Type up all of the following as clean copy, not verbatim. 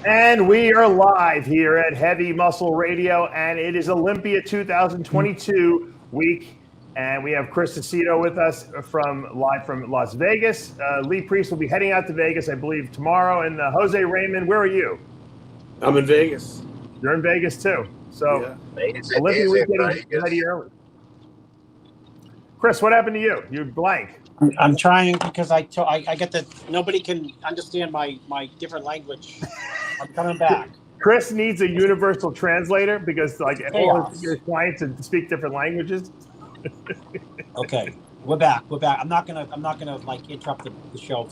And we are live here at Heavy Muscle Radio, and it is Olympia 2022 week. And we have Chris Aceto with us live from Las Vegas. Lee Priest will be heading out to Vegas, I believe, tomorrow. And Jose Raymond, where are you? I'm in Vegas. You're in Vegas too. So yeah. Olympia week getting ready early. Chris, what happened to you? You're blank. I'm trying because I get that nobody can understand my different language. I'm coming back. Chris needs a universal translator because all his clients speak different languages. Okay, we're back. I'm not gonna interrupt the show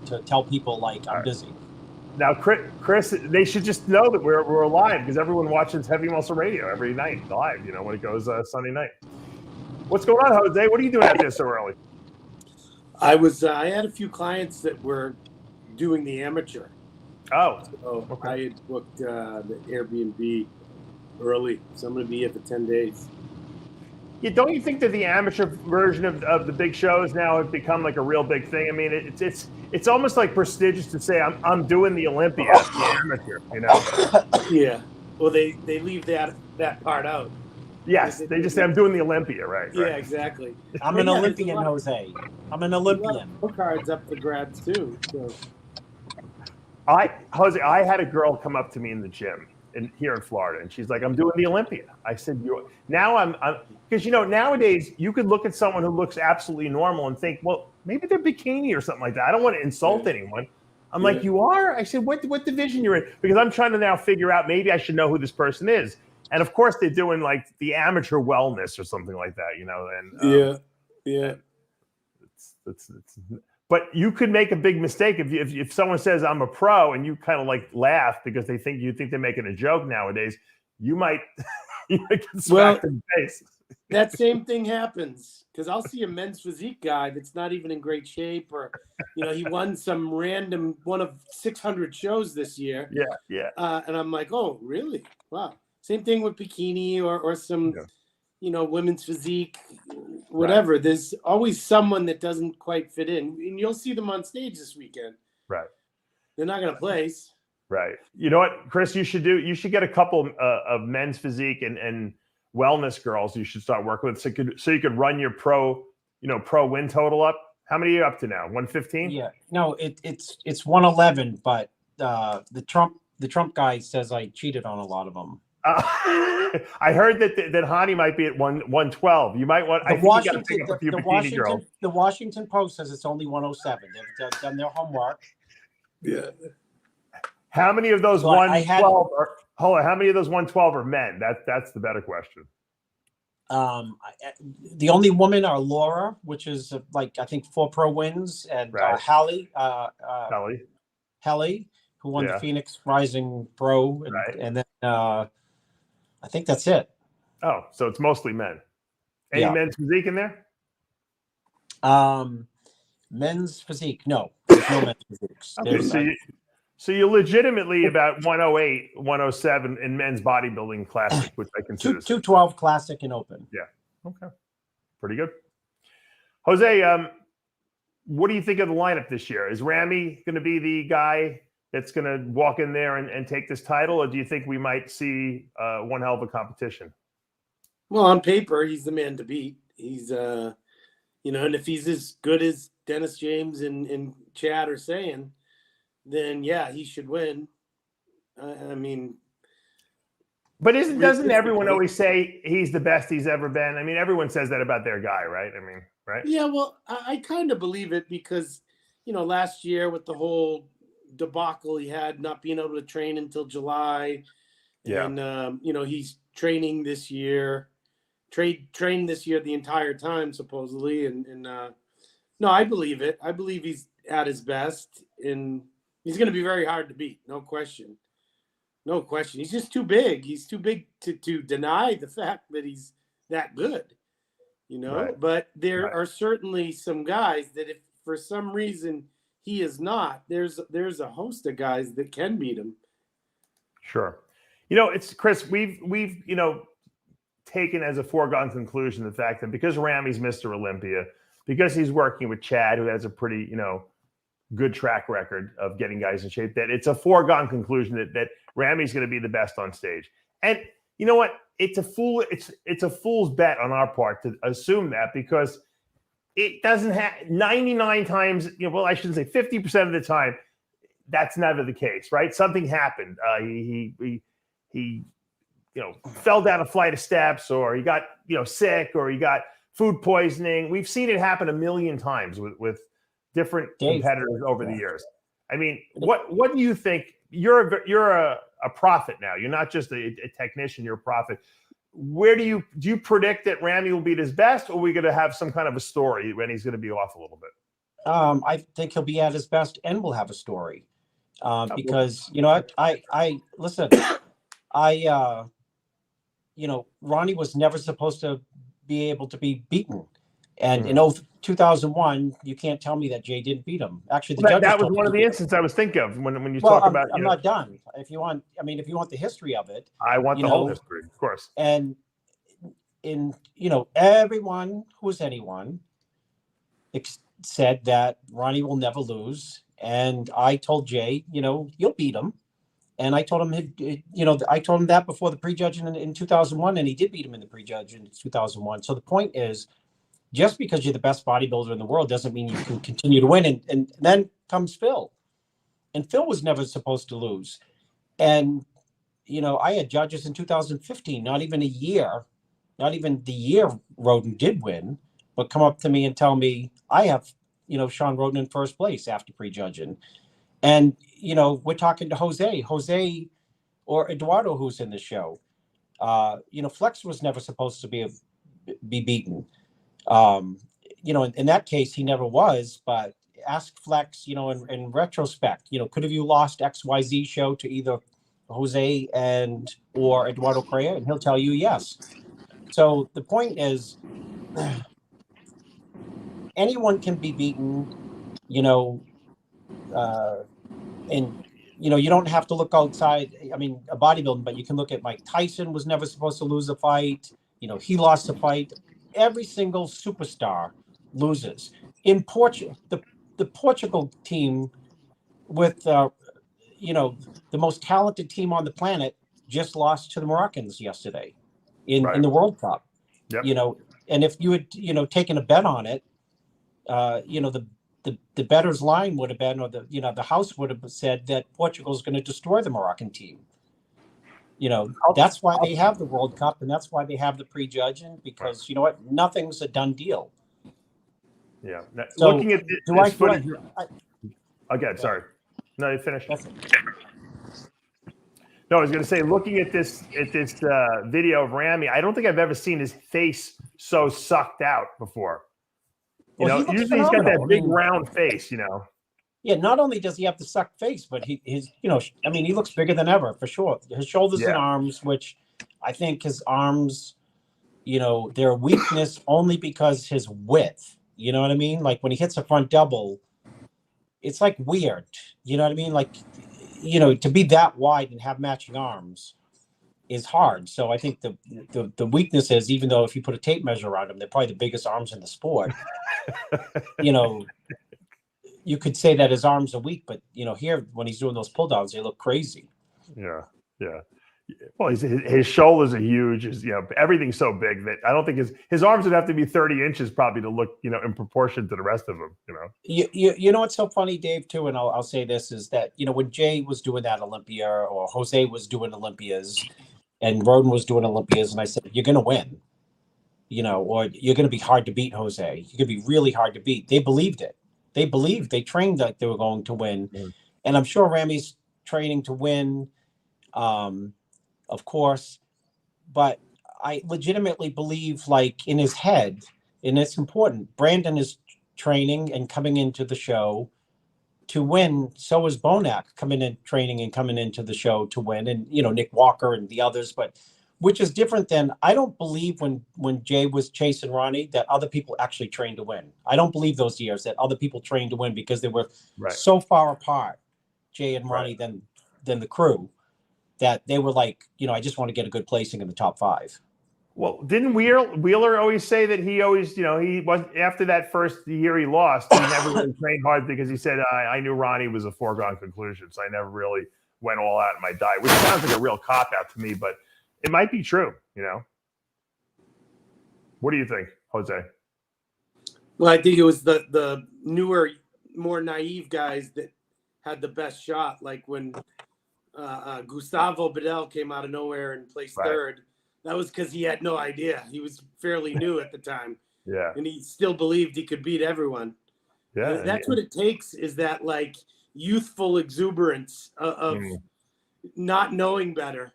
to tell people I'm busy. Now, Chris, they should just know that we're live because everyone watches Heavy Muscle Radio every night live. When it goes Sunday night. What's going on, Jose? What are you doing out there so early? I had a few clients that were doing the amateur. Oh, so okay. I had booked the Airbnb early, so I'm going to be here for 10 days. Yeah, don't you think that the amateur version of the big shows now have become like a real big thing? I mean, it's almost like prestigious to say I'm doing the Olympia, the amateur. Yeah. Well, they leave that part out. Yes, they just say I'm doing the Olympia, right? Yeah, exactly. I'm an Olympian, Jose. I'm an Olympian. Cards up for grabs too. So. Jose, I had a girl come up to me in the gym here in Florida, and she's like, "I'm doing the Olympia." I said, "Now I'm because nowadays you could look at someone who looks absolutely normal and think, well, maybe they're bikini or something like that. I don't want to insult anyone." I'm like, "You are?" I said, "What division you're in?" Because I'm trying to now figure out maybe I should know who this person is. And of course, they're doing like the amateur wellness or something like that, And yeah. But you could make a big mistake if someone says I'm a pro and you kind of laugh because you think they're making a joke nowadays. You might get smacked in the face. That same thing happens because I'll see a men's physique guy that's not even in great shape, or he won some random one of 600 shows this year. Yeah. And I'm like, oh, really? Wow. Same thing with bikini or some, women's physique, whatever. Right. There's always someone that doesn't quite fit in, and you'll see them on stage this weekend. Right. They're not going to place. Right. You know what, Chris? You should get a couple of men's physique and wellness girls. You should start working with so you could run your pro win total up. How many are you up to now? 115? Yeah. No, it's 111, but the Trump guy says I cheated on a lot of them. I heard that Hadi might be at 112. You might want. The Washington Post says it's only 107. They've done their homework. Yeah. How many of those 112 are? Hold on. How many of those 112 are men? That's the better question. The only women are Laura, which is I think 4 pro wins, and Hallie, who won the Phoenix Rising Pro, and then. I think that's it. Oh, so it's mostly men. Any men's physique in there? Men's physique, no. There's no men's physique. Okay, so you're legitimately about 108, 107 in men's bodybuilding classic, which I consider 212 classic and open. Yeah. Okay. Pretty good. Jose, what do you think of the lineup this year? Is Ramy going to be the guy that's going to walk in there and take this title, or do you think we might see one hell of a competition? Well, on paper, he's the man to beat. He's, and if he's as good as Dennis James and Chad are saying, then he should win. I mean, but doesn't everyone always say he's the best he's ever been? I mean, everyone says that about their guy, right? I mean, right? Yeah, well, I kind of believe it because, last year with the whole debacle he had, not being able to train until July, and he's training this year, trained this year the entire time supposedly, and no, I believe it. I believe he's at his best, and he's going to be very hard to beat, no question. He's just too big. He's too big to deny the fact that he's that good, Right. But there are certainly some guys that if for some reason he is not, there's a host of guys that can beat him. Sure. It's Chris, we've taken as a foregone conclusion the fact that because Ramy's Mr. Olympia, because he's working with Chad, who has a pretty, good track record of getting guys in shape, that it's a foregone conclusion that Ramy's going to be the best on stage. And you know what? It's a fool's bet on our part to assume that, because it doesn't have 99 times, well, I shouldn't say 50% of the time, that's never the case, right? Something happened. He fell down a flight of steps, or he got, sick, or he got food poisoning. We've seen it happen a million times with different competitors over the years. I mean, what do you think? You're a prophet now. You're not just a technician, you're a prophet. Where do you predict that Ramy will be at his best, or are we going to have some kind of a story when he's going to be off a little bit? I think he'll be at his best, and we'll have a story. Because I listen, Ronnie was never supposed to be able to be beaten. And in 2001, you can't tell me that Jay didn't beat him. Actually, that was one of the instances I was thinking of when you talk about. I'm not done. If you want the history of it, I want the whole history, of course. And everyone who was anyone said that Ronnie will never lose. And I told Jay, you'll beat him. And I told him, that before the prejudge in 2001, and he did beat him in the prejudge in 2001. So the point is, just because you're the best bodybuilder in the world doesn't mean you can continue to win. And then comes Phil. And Phil was never supposed to lose. And, I had judges in 2015, not even the year Roden did win, but come up to me and tell me, I have, Sean Roden in first place after prejudging. And, we're talking to Jose or Eduardo, who's in the show. Flex was never supposed to be beaten. In that case, he never was, but ask Flex, in retrospect, could have you lost XYZ show to either Jose or Eduardo Correa? And he'll tell you yes. So the point is, anyone can be beaten, and you don't have to look outside. I mean, a bodybuilding, but you can look at Mike Tyson was never supposed to lose a fight. He lost a fight. Every single superstar loses. In Portugal, the Portugal team with the most talented team on the planet just lost to the Moroccans yesterday in the World Cup. Yep. And if you had taken a bet on it, the bettor's line would have been, or the house would have said that Portugal's going to destroy the Moroccan team. That's why they have the World Cup, and that's why they have the prejudging, because nothing's a done deal. Yeah. So, looking at this footage. Again, sorry. No, you finished. No, I was going to say, looking at this video of Ramy, I don't think I've ever seen his face so sucked out before. Usually he's got that big round face. Yeah, not only does he have the sucked face, but he looks bigger than ever, for sure. His shoulders and arms, which I think his arms, they're a weakness only because his width. You know what I mean? Like when he hits a front double, it's like weird. You know what I mean? Like, to be that wide and have matching arms is hard. So I think the weakness is, even though if you put a tape measure around him, they're probably the biggest arms in the sport. You could say that his arms are weak, but here when he's doing those pull downs, they look crazy. Yeah. Well, his shoulders are huge. Everything's so big that I don't think his arms would have to be 30 inches probably to look, in proportion to the rest of him. You know what's so funny, Dave, too, and I'll say this is that when Jay was doing that Olympia, or Jose was doing Olympias, and Roden was doing Olympias, and I said, you're going to win, or you're going to be hard to beat, Jose. You're going to be really hard to beat. They believed it. They trained like they were going to win. Mm-hmm. And I'm sure Ramy's training to win, of course. But I legitimately believe, like, in his head, and it's important, Brandon is training and coming into the show to win. So is Bonac coming in training and coming into the show to win. And, Nick Walker and the others, but which is different than, I don't believe when Jay was chasing Ronnie that other people actually trained to win. I don't believe those years that other people trained to win, because they were so far apart, Jay and Ronnie, than the crew, that they were like, I just want to get a good placing in the top 5. Well, didn't Wheeler always say that he always, he was after that first year he lost, he never really trained hard because he said, I knew Ronnie was a foregone conclusion, so I never really went all out in my diet, which sounds like a real cop-out to me, but it might be true, What do you think, Jose? Well, I think it was the newer, more naive guys that had the best shot, like when Gustavo Bedell came out of nowhere and placed third. That was because he had no idea. He was fairly new at the time. Yeah. And he still believed he could beat everyone. Yeah. And that's what it takes, is that like youthful exuberance of not knowing better.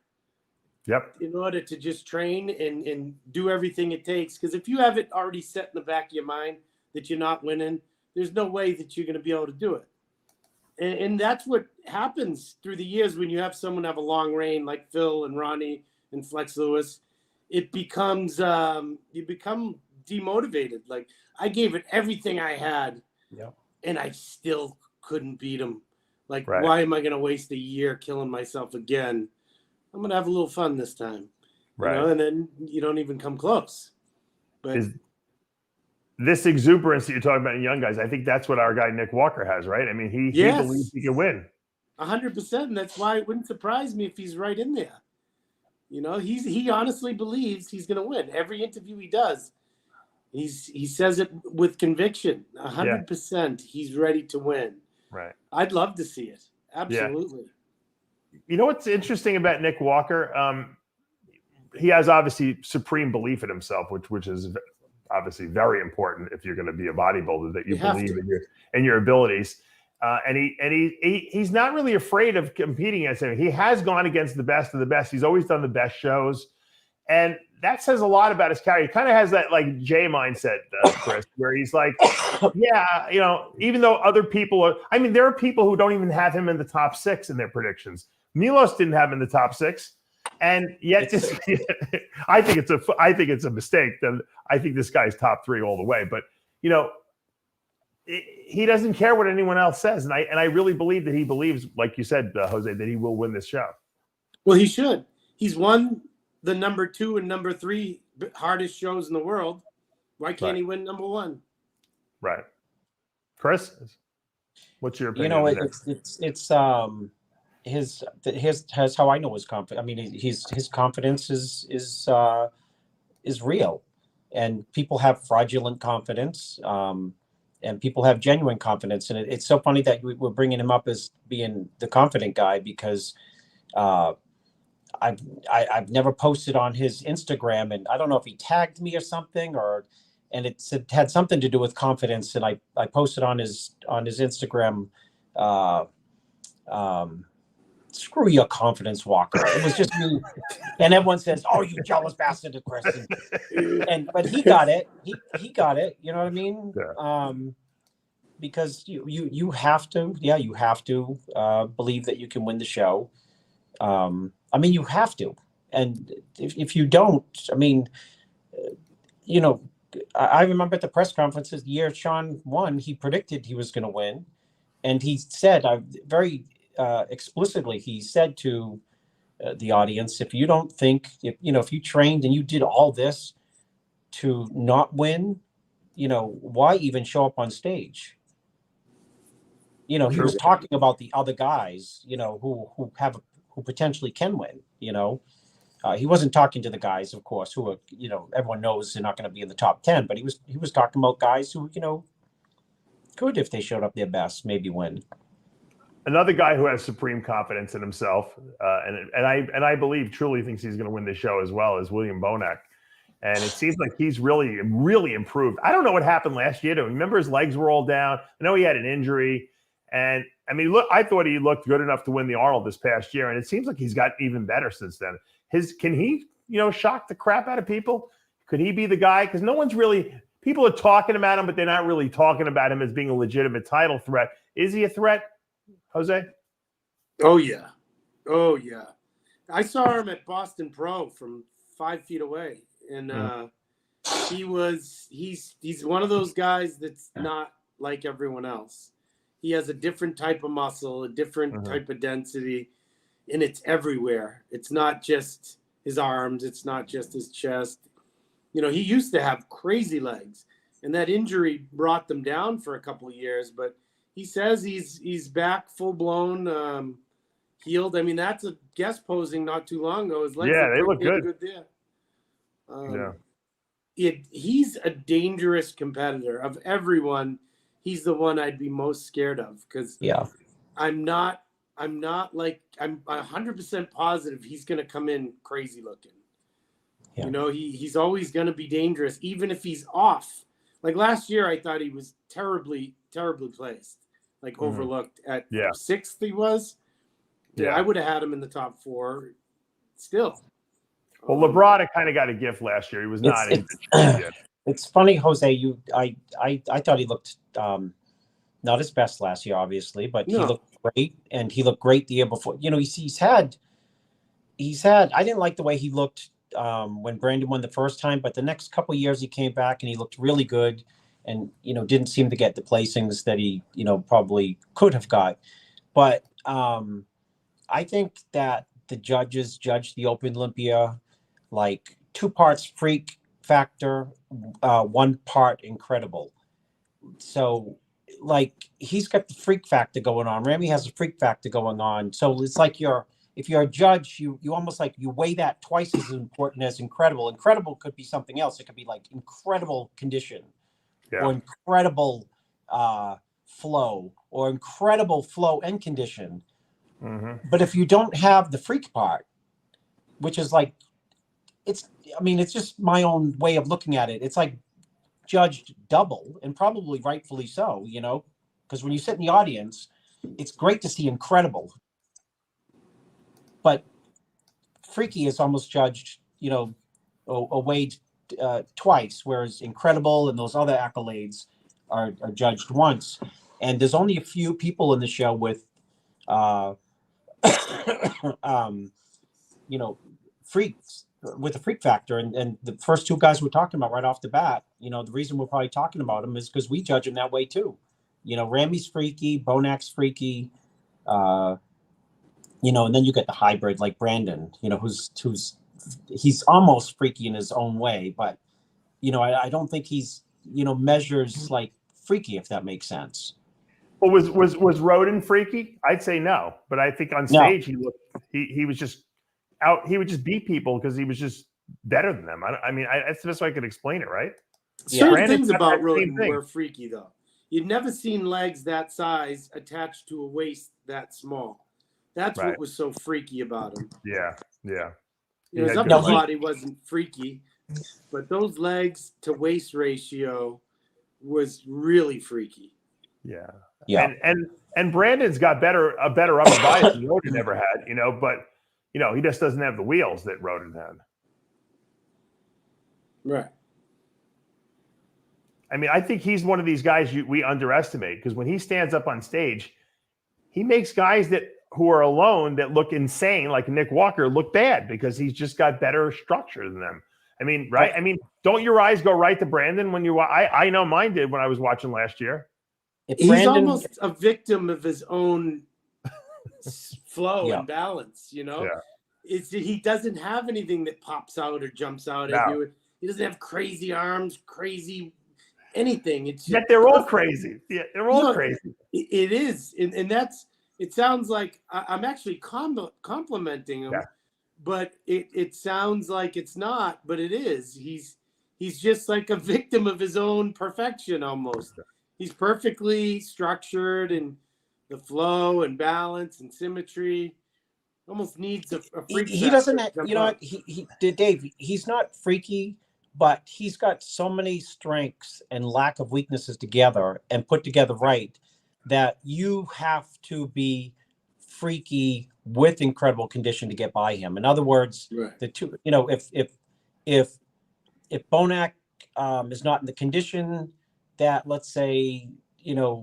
Yep. In order to just train and do everything it takes. Because if you have it already set in the back of your mind that you're not winning, there's no way that you're going to be able to do it. And that's what happens through the years when you have someone have a long reign like Phil and Ronnie and Flex Lewis. It becomes you become demotivated. Like, I gave it everything I had, and I still couldn't beat him. Like, why am I going to waste a year killing myself again? I'm going to have a little fun this time, and then you don't even come close. But this exuberance that you're talking about in young guys, I think that's what our guy Nick Walker has, right? I mean, he believes he can win. 100%. And that's why it wouldn't surprise me if he's right in there. He honestly believes he's going to win. Every interview he does, he says it with conviction. 100%. He's ready to win. Right. I'd love to see it. Absolutely. Yeah. You know what's interesting about Nick Walker? He has obviously supreme belief in himself, which is obviously very important if you're going to be a bodybuilder, that you believe in your abilities. And he's not really afraid of competing against him. He has gone against the best of the best. He's always done the best shows. And that says a lot about his character. He kind of has that like Jay mindset, Chris, where he's like, even though other people there are people who don't even have him in the top 6 in their predictions. Milos didn't have him in the top 6. And yet, I think it's a mistake. I think this guy's top 3 all the way. But he doesn't care what anyone else says, and I really believe that he believes, like you said, Jose, that he will win this show. Well, he should. He's won the number 2 and number 3 hardest shows in the world. Why can't he win number 1? Right, Chris. What's your opinion? It's his how I know his confidence. I mean, his confidence is real, and people have fraudulent confidence, and people have genuine confidence. And it's so funny that we're bringing him up as being the confident guy, because I've never posted on his Instagram, and I don't know if he tagged me or something, and it had something to do with confidence, and I posted on his Instagram. Screw your confidence, Walker. It was just me. And everyone says, "Oh, you jealous bastard," to Chris. But he got it. He got it. You know what I mean? Yeah. Because you have to. Yeah, you have to believe that you can win the show. You have to. And if you don't, I remember at the press conferences the year Sean won, he predicted he was going to win, and he said, very explicitly, he said to the audience, if you don't think, if you trained and you did all this to not win, why even show up on stage? He was talking about the other guys, who potentially can win. He wasn't talking to the guys, of course, who are, everyone knows they're not going to be in the top 10, but he was talking about guys who, could, if they showed up their best, maybe win. Another guy who has supreme confidence in himself, and I believe truly thinks he's going to win the show as well, is William Bonac. And it seems like he's really, really improved. I don't know what happened last year to him. Remember, his legs were all down. I know he had an injury. And I thought he looked good enough to win the Arnold this past year. And it seems like he's gotten even better since then. Can he, shock the crap out of people? Could he be the guy? Because no one's really, people are talking about him, but they're not really talking about him as being a legitimate title threat. Is he a threat, Jose? Oh, yeah. I saw him at Boston Pro from 5 feet away. And he's one of those guys that's not like everyone else. He has a different type of muscle, a different type of density, and it's everywhere. It's not just his arms. It's not just his chest. You know, he used to have crazy legs, and that injury brought them down for a couple of years. But he says he's back full blown, healed. I mean, that's a guest posing not too long ago. His legs they look good. There. Yeah. He's a dangerous competitor. Of everyone, he's the one I'd be most scared of, because I'm 100% positive he's going to come in crazy looking. Yeah. You know, he's always going to be dangerous, even if he's off. Like last year, I thought he was terribly, terribly placed, like overlooked at sixth. He was. Yeah, I would have had him in the top 4 still. Well, Labrada kind of got a gift last year. He was not. It's funny, Jose. I thought he looked not his best last year, obviously, but he looked great, and he looked great the year before. You know, he's had. I didn't like the way he looked when Brandon won the first time, but the next couple of years he came back and he looked really good, and didn't seem to get the placings that he probably could have got. But I think that the judges judged the Open Olympia like 2 parts freak factor, 1 part incredible. So like he's got the freak factor going on. Ramy has a freak factor going on. So it's like if you're a judge, you almost like you weigh that twice as important as incredible. Incredible could be something else. It could be like incredible condition, or incredible flow, or incredible flow and condition. But if you don't have the freak part, which is like, it's just my own way of looking at it. It's like judged double, and probably rightfully so, because when you sit in the audience, it's great to see incredible. But freaky is almost judged, weighed twice, whereas incredible and those other accolades are judged once. And there's only a few people in the show with freaks with a freak factor, and the first 2 guys we're talking about right off the bat, the reason we're probably talking about them is because we judge them that way too. Ramy's freaky, Bonac's freaky, and then you get the hybrid like Brandon, who's he's almost freaky in his own way, but I don't think he's measures like freaky, if that makes sense. Well, was Roden freaky? I'd say no, but I think on stage he was just out. He would just beat people because he was just better than them. That's the best way I could explain it, right? Certain things about Roden were freaky, though. You'd never seen legs that size attached to a waist that small. That's what was so freaky about him. Yeah. His upper body wasn't freaky, but those legs to waist ratio was really freaky. Yeah. And Brandon's got a better upper body than Roden ever had, but he just doesn't have the wheels that Roden had. Right. I think he's one of these guys we underestimate, because when he stands up on stage, he makes guys who are alone that look insane, like Nick Walker, look bad because he's just got better structure than them. Right? Don't your eyes go right to Brandon when you? I know mine did when I was watching last year. He's almost a victim of his own flow and balance, He doesn't have anything that pops out or jumps out at you. He doesn't have crazy arms, crazy anything. Yet they're all crazy. Yeah, they're all crazy. It is, and it sounds like I'm actually complimenting him, but it sounds like it's not, but it is. He's just like a victim of his own perfection almost. He's perfectly structured, and the flow and balance and symmetry almost needs a freak. He doesn't have, Dave, he's not freaky, but he's got so many strengths and lack of weaknesses together and put together right that you have to be freaky with incredible condition to get by him. In other words, the two, if Bonac is not in the condition that, let's say,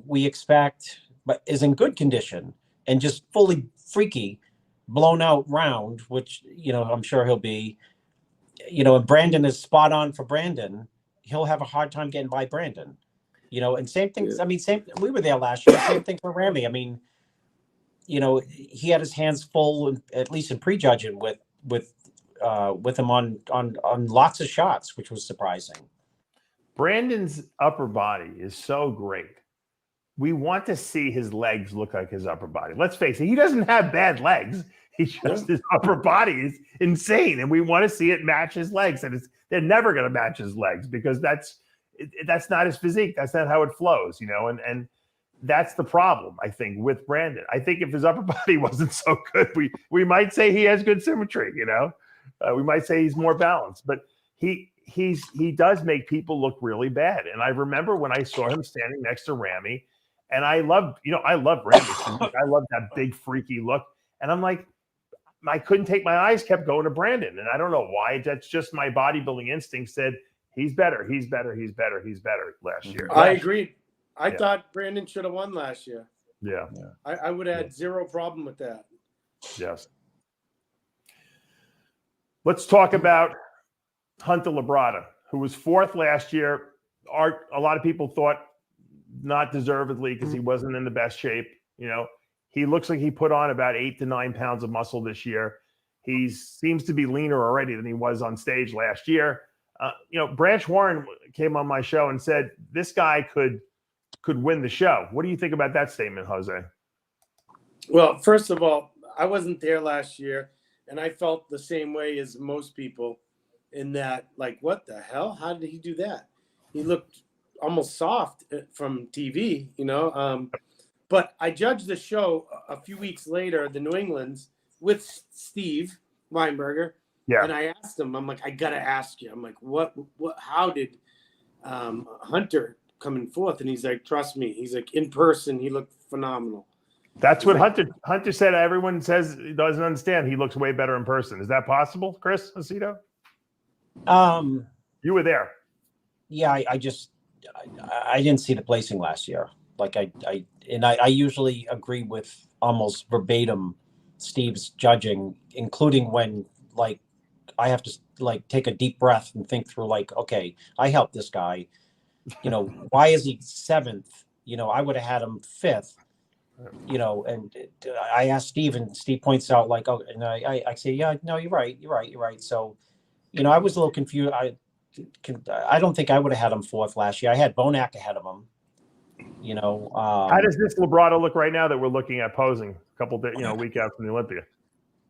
we expect, but is in good condition and just fully freaky, blown out round, which, I'm sure he'll be, and Brandon is spot on for Brandon, he'll have a hard time getting by Brandon, and same thing. We were there last year. Same thing for Ramy. He had his hands full, at least in prejudging with with him on lots of shots, which was surprising. Brandon's upper body is so great. We want to see his legs look like his upper body. Let's face it, he doesn't have bad legs. He's just his upper body is insane, and we want to see it match his legs. And they're never going to match his legs because that's not his physique. That's not how it flows, And that's the problem, I think, with Brandon. I think if his upper body wasn't so good, we might say he has good symmetry. We might say he's more balanced, but he does make people look really bad. And I remember when I saw him standing next to Ramy, and I love Ramy. I love that big freaky look, and I'm like, I couldn't take my eyes, kept going to Brandon. And I don't know why. That's just my bodybuilding instinct said, he's better last year. I agreed. I thought Brandon should have won last year. Yeah. I would have had zero problem with that. Yes. Let's talk about Hunter Labrada, who was fourth last year. A lot of people thought not deservedly because he wasn't in the best shape. He looks like he put on about 8 to 9 pounds of muscle this year. He seems to be leaner already than he was on stage last year. Branch Warren came on my show and said this guy could win the show. What do you think about that statement, Jose? Well, first of all, I wasn't there last year, and I felt the same way as most people in that, like, what the hell? How did he do that? He looked almost soft from TV, But I judged the show a few weeks later, the New England's, with Steve Weinberger. Yeah. And I asked him, I'm like, I got to ask you. I'm like, how did Hunter come in fourth? And he's like, trust me. He's like, in person, he looked phenomenal. That's what Hunter said. Everyone says he doesn't understand. He looks way better in person. Is that possible, Chris Aceto? You were there. Yeah, I didn't see the placing last year. Like I usually agree with almost verbatim Steve's judging, including when like I have to like take a deep breath and think through like, okay, I helped this guy. Why is he seventh? I would have had him fifth. And I asked Steve, and Steve points out like, oh, and I say, yeah, no, you're right. So, I was a little confused. I don't think I would have had him fourth last year. I had Bonac ahead of him. How does this Labrada look right now that we're looking at posing a couple days, a week out from the Olympia?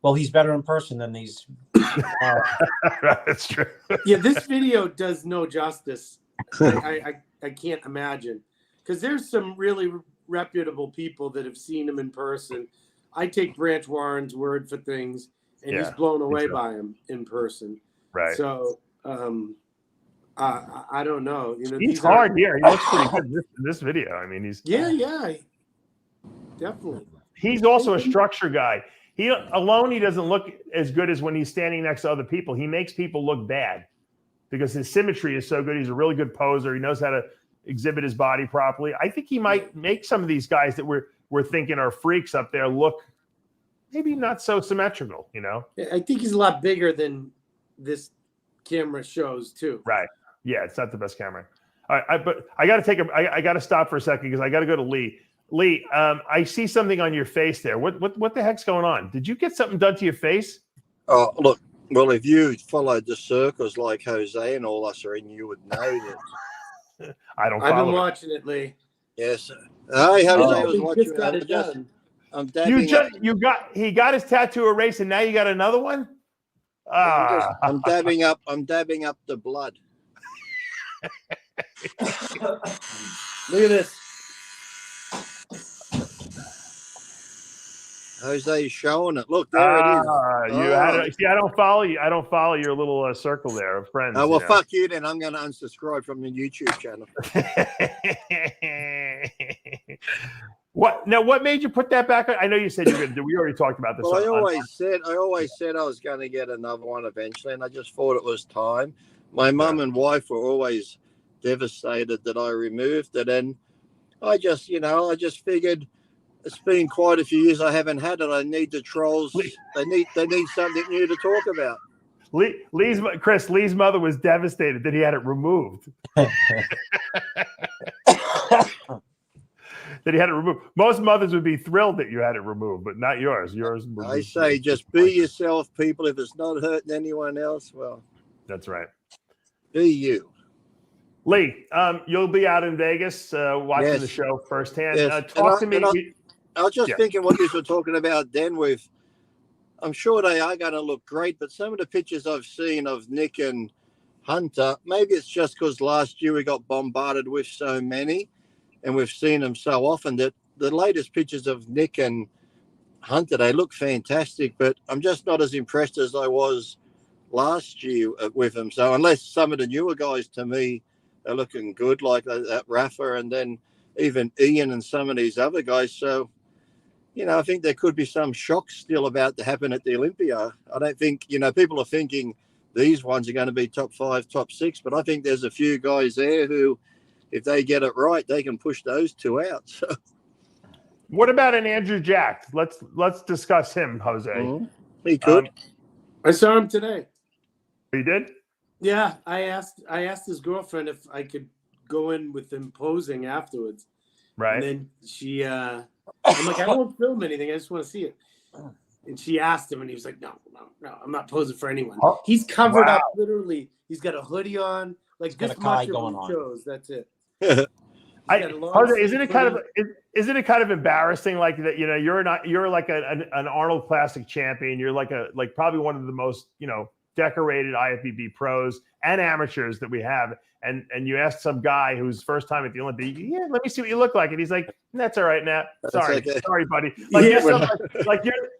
Well, he's better in person than these. That's true. Yeah, this video does no justice. I can't imagine, because there's some really reputable people that have seen him in person. I take Branch Warren's word for things, and he's blown away by him in person. Right. So I don't know. He's hard here. He looks pretty good in this video. I mean, he's definitely. He's also a structure guy. He doesn't look as good as when he's standing next to other people. He makes people look bad because his symmetry is so good. He's a really good poser. He knows how to exhibit his body properly. I think he might make some of these guys that we're thinking are freaks up there look maybe not so symmetrical. I think he's a lot bigger than this camera shows too. Right. Yeah, it's not the best camera. All right, but I got to I got to stop for a second because I got to go to Lee. Lee, I see something on your face there. What the heck's going on? Did you get something done to your face? Oh, look. Well, if you followed the circles like Jose and all us are in, you would know that. I've been watching it, Lee. Yes. Hey, Jose was watching. I'm dabbing he got his tattoo erased, and now you got another one. I'm dabbing up the blood. Look at this. Jose's showing it. Look, there it is. See, I don't follow you. I don't follow your little circle there of friends. Oh, well, fuck you then. I'm going to unsubscribe from the YouTube channel. What made you put that back? I know you said you're going to do. We already talked about this. Well, I always said I was going to get another one eventually, and I just thought it was time. My mum and wife were always devastated that I removed it, and I just figured it's been quite a few years I haven't had it. I need the trolls. They need something new to talk about. Lee's mother was devastated that he had it removed. that he had it removed. Most mothers would be thrilled that you had it removed, but not yours. Yours. I say just be yourself, people. If it's not hurting anyone else, well, that's right. Be you. Lee, you'll be out in Vegas watching the show firsthand. Talk to me. I was just thinking what you were talking about then with, I'm sure they are going to look great, but some of the pictures I've seen of Nick and Hunter, maybe it's just because last year we got bombarded with so many and we've seen them so often that the latest pictures of Nick and Hunter, they look fantastic, but I'm just not as impressed as I was last year with them. So unless some of the newer guys to me are looking good, like that Rafa and then even Ian and some of these other guys. So, I think there could be some shocks still about to happen at the Olympia. I don't think, people are thinking these ones are going to be top 5, top 6, but I think there's a few guys there who, if they get it right, they can push those 2 out. So. What about an Andrew Jack? Let's discuss him, Jose. Mm-hmm. He could. I saw him today. He did? Yeah, I asked his girlfriend if I could go in with him posing afterwards. Right. And then she, I'm like, I won't film anything. I just want to see it. And she asked him, and he was like, no, I'm not posing for anyone. Oh, he's covered up, literally. He's got a hoodie on, like he's got this a much tie going on. shows. That's it. Jose, isn't it kind of embarrassing, like that? You're like an Arnold Classic champion. You're like probably one of the most decorated IFBB pros and amateurs that we have, and you ask some guy who's first time at the Olympia, let me see what you look like, and he's like, that's all right, Nat. Sorry, buddy.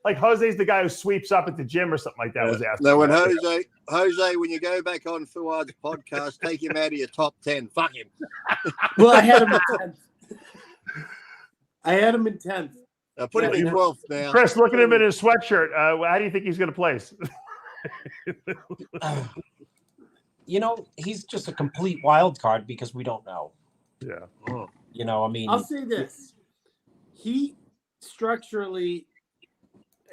Like Jose's the guy who sweeps up at the gym or something like that. Was asked. No, when Jose, when you go back on Fuad's podcast, take him out of your top 10. Fuck him. Well, I had him in 10th. I put him in 12th now. Chris, look at him in his sweatshirt. How do you think he's going to place? He's just a complete wild card because we don't know. Yeah. I'll say this. He structurally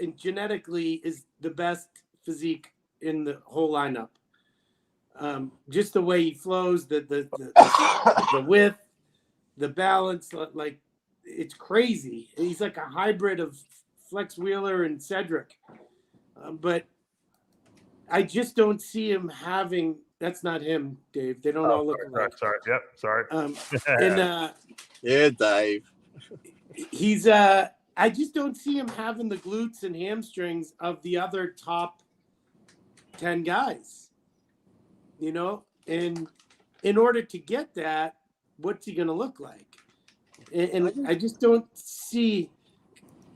and genetically is the best physique in the whole lineup. Just the way he flows, the width, the balance, like it's crazy. He's like a hybrid of Flex Wheeler and Cedric. But I just don't see him having. That's not him, Dave. They don't all look alike. Sorry. Yep. Sorry. Yeah, Dave. He's. I just don't see him having the glutes and hamstrings of the other top 10 guys. And in order to get that, what's he going to look like? And I just don't see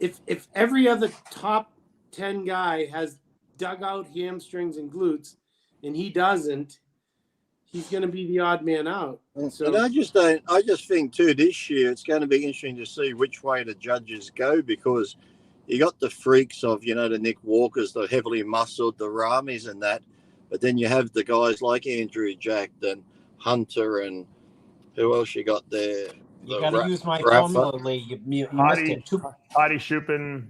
if every other top 10 guy has dug out hamstrings and glutes, and he doesn't, he's going to be the odd man out. So and I just think too this year it's going to be interesting to see which way the judges go, because you got the freaks of the Nick Walkers, the heavily muscled, the Ramys and that, but then you have the guys like Andrew Jack and Hunter and who else you got there. You got to use my Rafa. formula, Lee. You missed it. Hadi Choopan,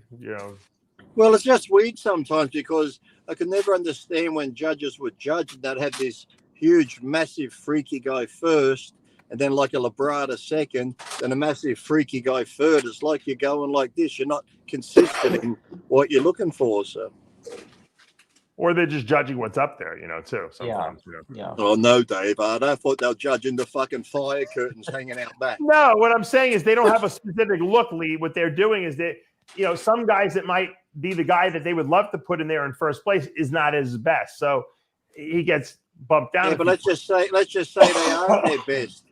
Well, it's just weird sometimes because I could never understand when judges would judge and they'd have this huge, massive, freaky guy first, and then like a Labrada second, then a massive, freaky guy third. It's like you're going like this. You're not consistent in what you're looking for. So, or they're just judging what's up there, too. Sometimes, Yeah. Oh no, Dave! I thought they were judging the fucking fire curtains hanging out back. No, what I'm saying is they don't have a specific look, Lee. What they're doing is that some guys that might be the guy that they would love to put in there in first place is not his best, so he gets bumped down. Yeah, but let's just say they are their best.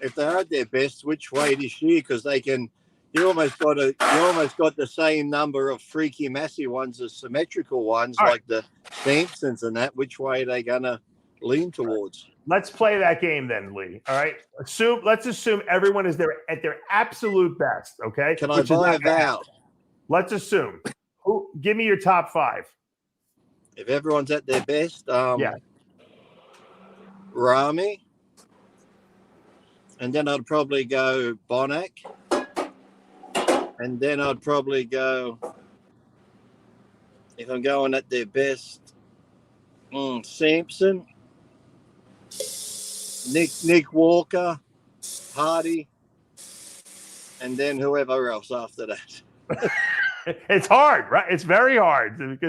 If they are their best, which way this year? Because they can. You almost got the same number of freaky, massy ones as symmetrical ones, all like the Samsons and that. Which way are they gonna lean towards? Let's play that game then, Lee. All right. Let's assume everyone is there at their absolute best. Okay. Can I buy a vowel? Let's assume. Give me your top 5. If everyone's at their best, yeah. Ramy, and then I'd probably go Bonac, and then I'd probably go, if I'm going at their best, Samson, Nick Walker, Hadi, and then whoever else after that. It's hard, right? It's very hard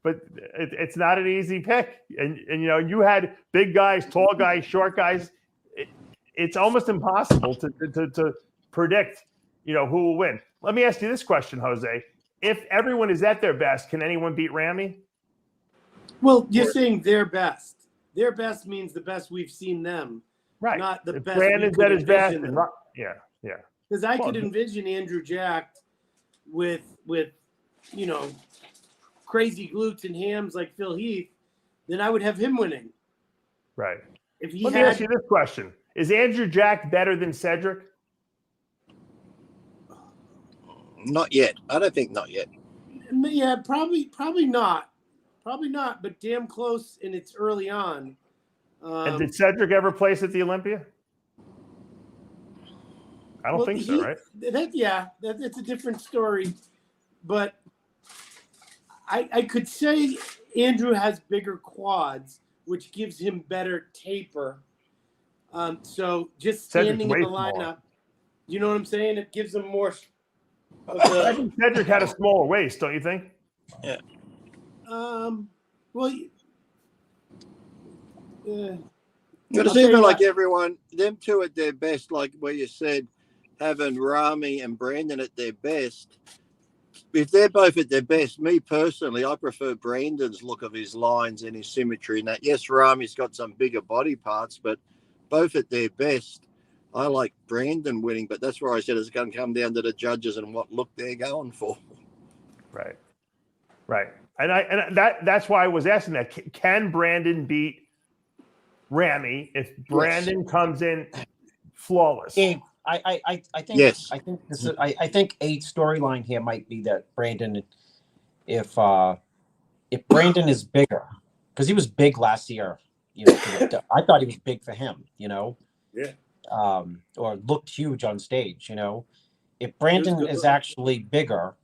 but it's not an easy pick. And you had big guys, tall guys, short guys. It's almost impossible to predict, who will win. Let me ask you this question, Jose. If everyone is at their best, can anyone beat Ramy? Well, you're saying their best. Their best means the best we've seen them. Right. Not the if best. Brandon's at his best. Yeah. Because I could envision Andrew Jack with crazy glutes and hams like Phil Heath, then I would have him winning. Right. Let me ask you this question. Is Andrew Jack better than Cedric? Not yet. I don't think not yet. Yeah, probably not. Probably not, but damn close, and it's early on. And did Cedric ever place at the Olympia? I don't think so, right? That's a different story. But I could say Andrew has bigger quads, which gives him better taper. So just standing in the lineup, you know what I'm saying? It gives him more. I think Cedric had a smaller waist, don't you think? Yeah. Well, But it's even like everyone, them two at their best, like where you said, having Ramy and Brandon at their best. If they're both at their best, me personally, I prefer Brandon's look of his lines and his symmetry. And that, yes, Ramy's got some bigger body parts, but both at their best, I like Brandon winning. But that's where I said it's going to come down to the judges and what look they're going for. Right. And that's why I was asking that. Can Brandon beat Ramy if Brandon comes in flawless? Dave, I think yes. I think this is I think a storyline here might be that Brandon, if Brandon is bigger, because he was big last year, I thought he was big for him, yeah, or looked huge on stage, if Brandon is actually bigger,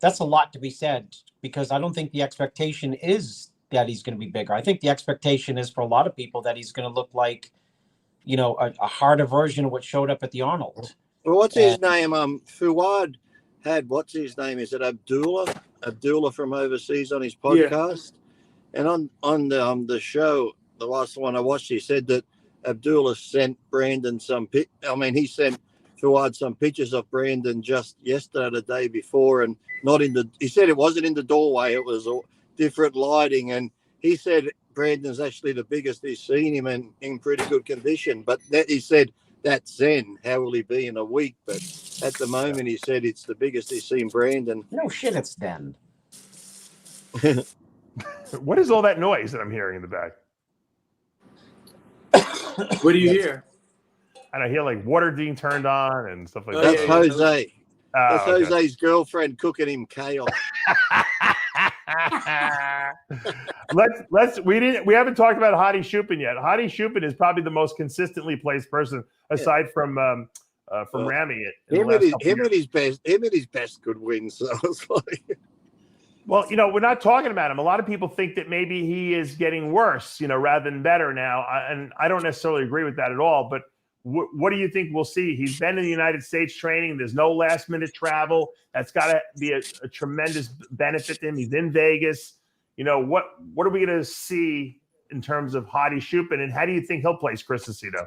that's a lot to be said, because I don't think the expectation is that he's going to be bigger. I think the expectation is for a lot of people that he's going to look like, a harder version of what showed up at the Arnold. Well, what's his name? Fuad had, what's his name? Is it Abdullah from overseas on his podcast? Yeah. And on the show, the last one I watched, he said that Abdullah sent Brandon he sent Fuad some pictures of Brandon just yesterday, the day before, and he said it wasn't in the doorway, it was different lighting, and he said Brandon's actually the biggest he's seen him in pretty good condition. But he said that's then. How will he be in a week? But at the moment, he said it's the biggest he's seen Brandon. No shit, it's then. What is all that noise that I'm hearing in the back? What do you hear? And I hear like water being turned on and stuff like that. That's Jose. That's okay. Jose's girlfriend cooking him chaos. We haven't talked about Hadi Choopan yet. Hadi Choopan is probably the most consistently placed person aside from Ramy. Him at his best could win. So it's like, well, we're not talking about him. A lot of people think that maybe he is getting worse, rather than better now, and I don't necessarily agree with that at all. But what do you think we'll see? He's been in the United States training. There's no last-minute travel. That's got to be a tremendous benefit to him. He's in Vegas. What are we going to see in terms of Hadi Choopan, and how do you think he'll place Chris Aceto?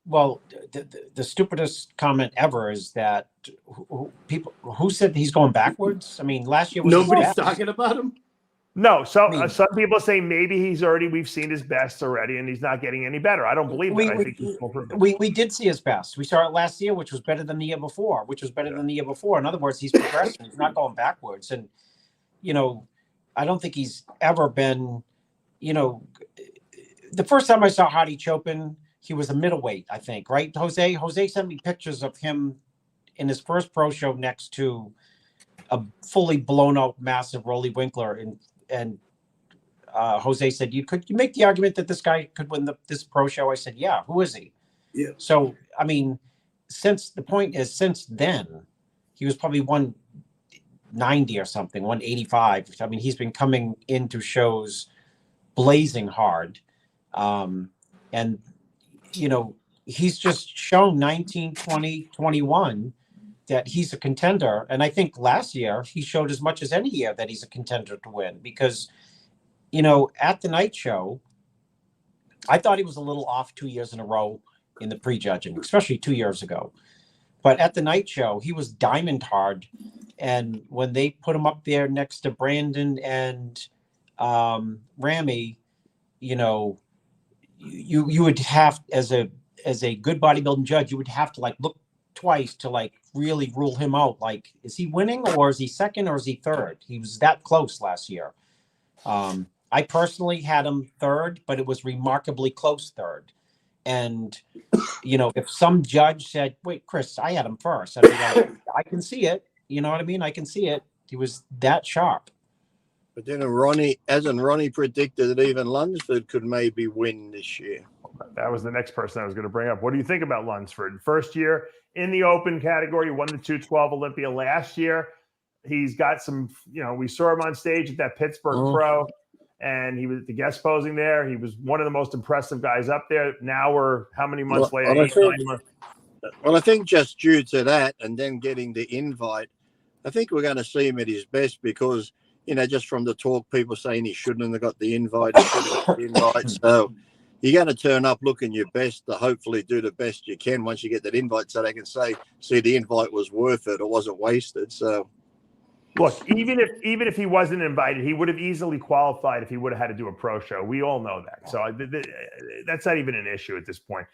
Well, the stupidest comment ever is that who said he's going backwards? I mean, last year was nobody's talking about him. No, so some people say maybe we've seen his best already, and he's not getting any better. I don't believe that. I think we did see his best. We saw it last year, which was better than the year before. In other words, he's progressing. He's not going backwards. And I don't think he's ever been. The first time I saw Hadi Choopan, he was a middleweight, I think, right? Jose sent me pictures of him in his first pro show next to a fully blown out, massive Rolly Winkler, and Jose said, "Could you make the argument that this guy could win this pro show?" I said, "Yeah. Who is he?" Yeah. So I mean, since then, he was probably 190 or something, 185. I mean, he's been coming into shows blazing hard, and he's just shown 19, 20, 21 that he's a contender. And I think last year he showed as much as any year that he's a contender to win because, you know, at the night show, I thought he was a little off 2 years in a row in the prejudging, especially 2 years ago. But at the night show, he was diamond hard. And when they put him up there next to Brandon and Ramy, you know, you would have, as a good bodybuilding judge, you would have to like look twice to like really rule him out. Like, is he winning or is he second or is he third? He was that close last year. I personally had him third, but it was remarkably close third. And, you know, if some judge said, wait, Chris, I had him first, I'd be like, I can see it. You know what I mean? I can see it. He was that sharp. But then Ronnie predicted that even Lunsford could maybe win this year. That was the next person I was going to bring up. What do you think about Lunsford? First year in the open category, won the 212 Olympia last year. He's got some, you know, we saw him on stage at that Pittsburgh Pro, and he was the guest posing there. He was one of the most impressive guys up there. Now we're how many months later? 8, 9 months. Well, I think just due to that and then getting the invite, I think we're going to see him at his best because, you know, just from the talk, people saying he shouldn't have got the invite. So you're going to turn up looking your best to hopefully do the best you can once you get that invite so they can say, see, the invite was worth it. It wasn't wasted. So, look, even if he wasn't invited, he would have easily qualified if he would have had to do a pro show. We all know that. So that's not even an issue at this point.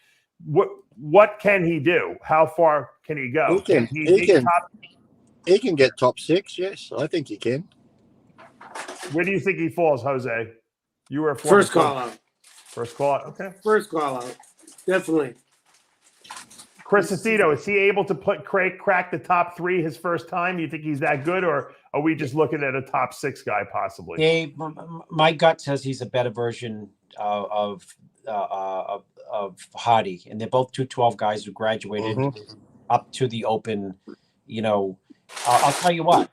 What can he do? How far can he go? He can get top 6. Yes, I think he can. Where do you think he falls, Jose? You were a first call out. First call out. Okay. First call out. Definitely. Chris Aceto, is he able to crack the top 3 his first time? Do you think he's that good, or are we just looking at a top 6 guy possibly? Dave, my gut says he's a better version of Hadi, and they're both 212 guys who graduated up to the open. You know, I'll tell you what,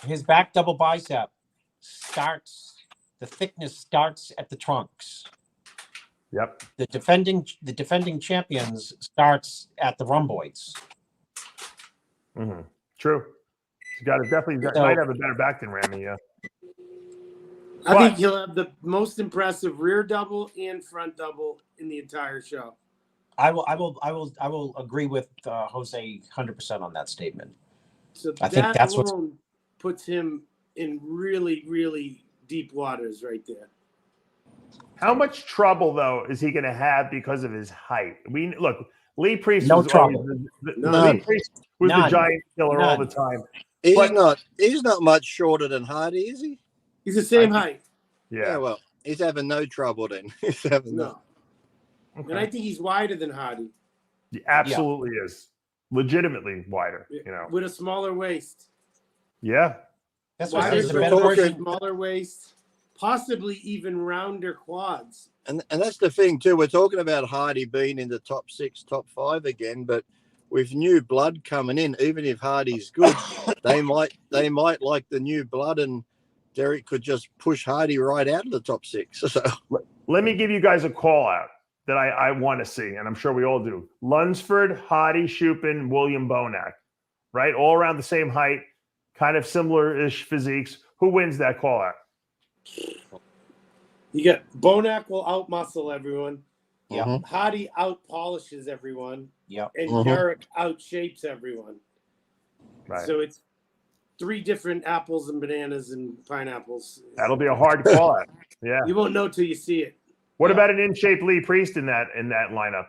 his back double bicep the thickness starts at the trunks. Yep. The defending champions starts at the rhomboids. True. He's got might have a better back than Ramy. Yeah. I think he'll have the most impressive rear double and front double in the entire show. I will agree with Jose 100% on that statement. So I think that's what puts him in really, really deep waters right there. How much trouble though is he going to have because of his height? Lee Priest no was trouble. Lee Priest was the giant killer all the time. He's not much shorter than Hadi, is he? He's the same height. Yeah. Well, he's having no trouble then. He's having no. Okay. And I think he's wider than Hadi. He absolutely is. Legitimately wider, you know. With a smaller waist. Yeah. That's why Wider he's a better version. Smaller waist, possibly even rounder quads. And that's the thing too. We're talking about Hadi being in the top 6, top 5 again, but with new blood coming in, even if Hadi's good, they might like the new blood, and Derek could just push Hadi right out of the top 6. So let me give you guys a call out that I want to see, and I'm sure we all do. Lunsford, Hadi Choopan, William Bonac, right? All around the same height, kind of similar-ish physiques. Who wins that call out? You get Bonac will out-muscle everyone. Yeah. Hadi out-polishes everyone. Yeah. And Derek out-shapes everyone. Right. So it's 3 different apples and bananas and pineapples. That'll be a hard call out. Yeah. You won't know till you see it. What about an in-shape Lee Priest in that lineup?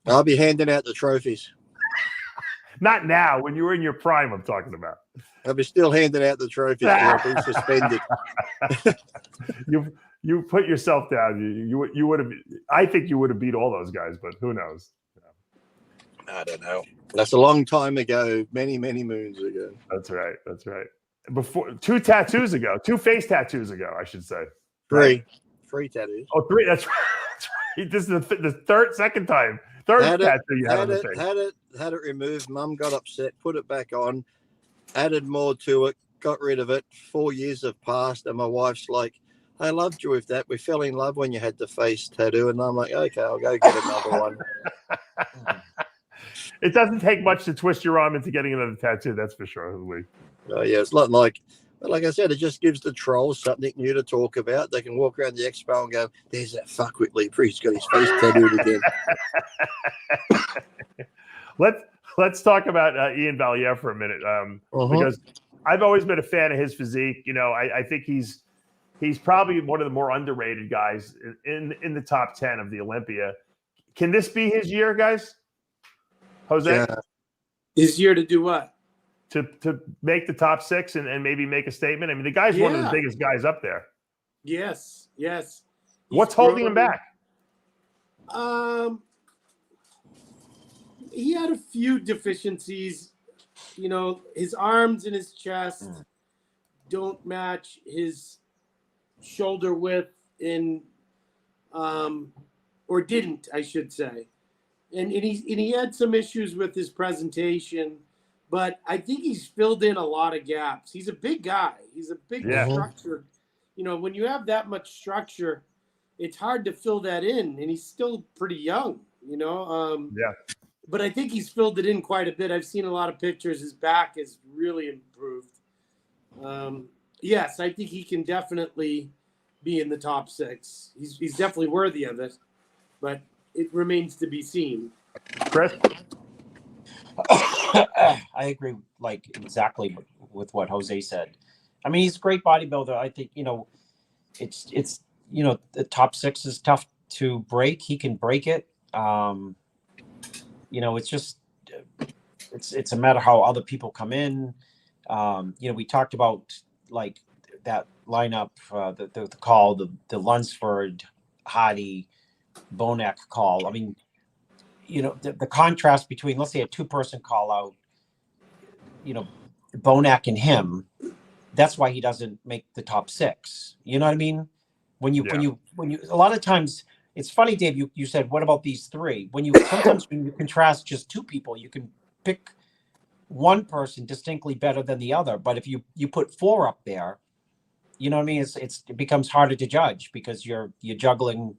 I'll be handing out the trophies. Not now, when you were in your prime, I'm talking about. I'll be still handing out the trophies. I'll be suspended. You put yourself down. You would have. I think you would have beat all those guys, but who knows? I don't know. That's a long time ago, many moons ago. That's right. Before 2 tattoos ago, 2 face tattoos ago, I should say. 3 tattoos. Oh, 3. That's right. This is the second tattoo you had on the face. Had it removed. Mum got upset, put it back on, added more to it, got rid of it. 4 years have passed, and my wife's like, I loved you with that. We fell in love when you had the face tattoo, and I'm like, okay, I'll go get another one. It doesn't take much to twist your arm into getting another tattoo, that's for sure, Louis. Oh yeah, it's not like I said, it just gives the trolls something new to talk about. They can walk around the expo and go, "There's that fuckwit Lee Priest got his face tattooed again." Let's talk about Ian Valliere for a minute, because I've always been a fan of his physique. You know, I think he's probably one of the more underrated guys in the top 10 of the Olympia. Can this be his year, guys? Jose? Yeah. His year to do what? To make the top 6 and maybe make a statement. I mean, the guy's one of the biggest guys up there. Yes. What's holding him back? He had a few deficiencies. You know, his arms and his chest don't match his shoulder width or didn't, I should say. And he had some issues with his presentation, but I think he's filled in a lot of gaps. He's a big guy. He's a big structure. You know, when you have that much structure, it's hard to fill that in, and he's still pretty young, you know? But I think he's filled it in quite a bit. I've seen a lot of pictures. His back has really improved. Yes, I think he can definitely be in the top 6. He's definitely worthy of it, but it remains to be seen. Chris? I agree, like, exactly with what Jose said. I mean, he's a great bodybuilder. I think, you know, it's you know, the top 6 is tough to break. He can break it. You know, it's just it's a matter how other people come in. You know, we talked about like that lineup, the call, the Lunsford, Hadi, Bonac call. I mean, you know, the contrast between, let's say, a 2-person call out, you know, Bonac and him, that's why he doesn't make the top 6. You know what I mean? When you a lot of times, it's funny, Dave, you said, what about these 3? Sometimes when you contrast just 2 people, you can pick one person distinctly better than the other. But if you put 4 up there, you know what I mean? It becomes harder to judge because you're juggling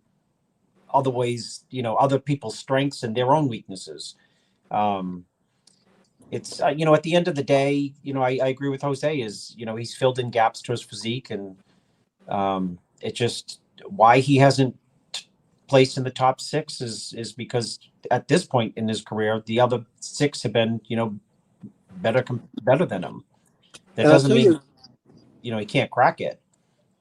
other ways, you know, other people's strengths and their own weaknesses. It's you know, at the end of the day, you know, I agree with Jose. Is, you know, he's filled in gaps to his physique, and it just, why he hasn't placed in the top 6 is because at this point in his career, the other 6 have been, you know, better than him. That doesn't mean, you know, he can't crack it.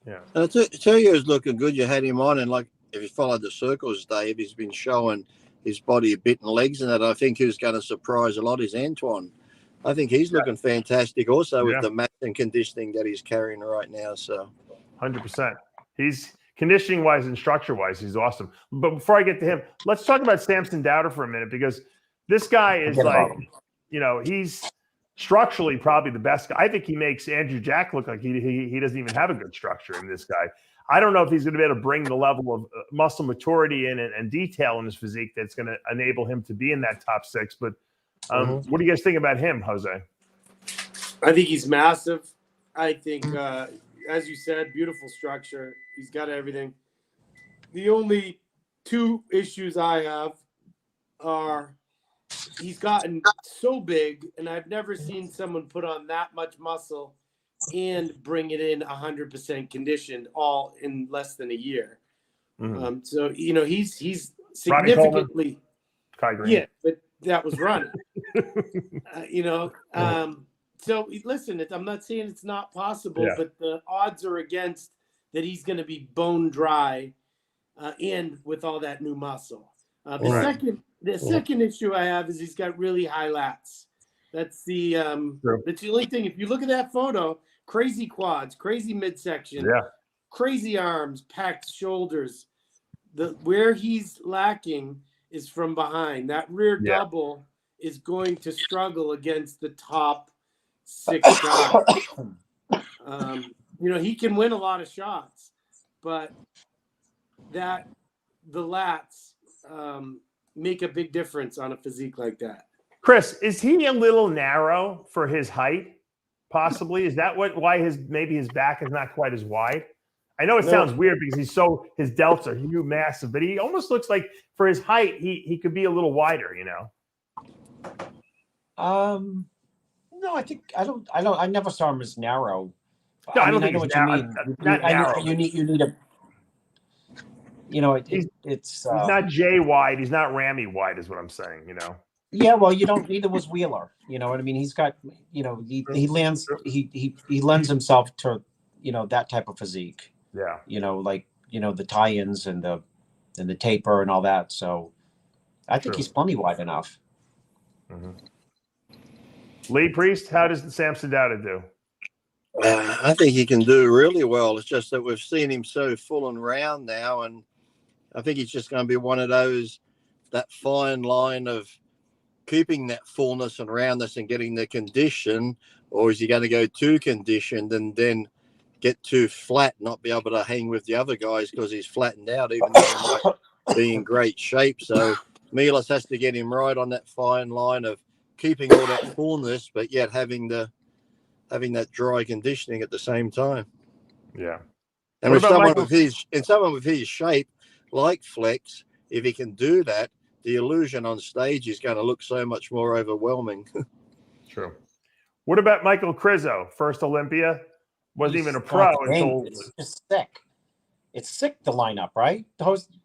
Yeah. 2 years looking good. You had him on, and like, if you followed the circles, Dave, he's been showing his body a bit and legs, and that I think who's going to surprise a lot is Antoine. I think he's looking fantastic also with the mass and conditioning that he's carrying right now. So 100%. He's conditioning wise and structure wise, he's awesome. But before I get to him, let's talk about Samson Dauda for a minute, because this guy is like, you know, he's structurally probably the best guy. I think he makes Andrew Jack look like he doesn't even have a good structure in this guy. I don't know if he's going to be able to bring the level of muscle maturity in and detail in his physique that's going to enable him to be in that top 6. But what do you guys think about him, Jose? I think he's massive. I think, as you said, beautiful structure. He's got everything. The only 2 issues I have are he's gotten so big, and I've never seen someone put on that much muscle and bring it in 100% conditioned all in less than a year. So, you know, he's significantly, but that was running. You know, so listen, I'm not saying it's not possible, but the odds are against that he's going to be bone dry and with all that new muscle. The second issue I have is he's got really high lats. That's the only thing. If you look at that photo, crazy quads, crazy midsection, crazy arms, packed shoulders. Where he's lacking is from behind. That rear double is going to struggle against the top 6 guys. You know, he can win a lot of shots, but the lats make a big difference on a physique like that. Chris, is he a little narrow for his height? Possibly. Is that why maybe his back is not quite as wide? I know it No. sounds weird because his delts are huge, massive, but he almost looks like for his height, he could be a little wider, you know? No, I never saw him as narrow. No, I mean, don't think I know he's what narrow. you mean. Not narrow. You need a, it's. He's not Jay wide. He's not Ramy wide, is what I'm saying, you know? Yeah, well, you don't. Neither was Wheeler. You know what I mean? He's got. He lends himself to that type of physique. Yeah. The tie-ins and the taper and all that. So, I think he's plenty wide enough. Mm-hmm. Lee Priest, how does Samson Dauda do? I think he can do really well. It's just that we've seen him so full and round now, and I think he's just going to be one of those, that fine line of keeping that fullness and roundness and getting the condition, or is he going to go too conditioned and then get too flat, not be able to hang with the other guys because he's flattened out, even though he might be in great shape. So Milas has to get him right on that fine line of keeping all that fullness, but yet having that dry conditioning at the same time. Yeah. And with someone with his shape, like Flex, if he can do that, the illusion on stage is going to look so much more overwhelming. True. What about Michael Krizo? First Olympia, wasn't even a pro until. It's just sick. It's sick, the lineup, right?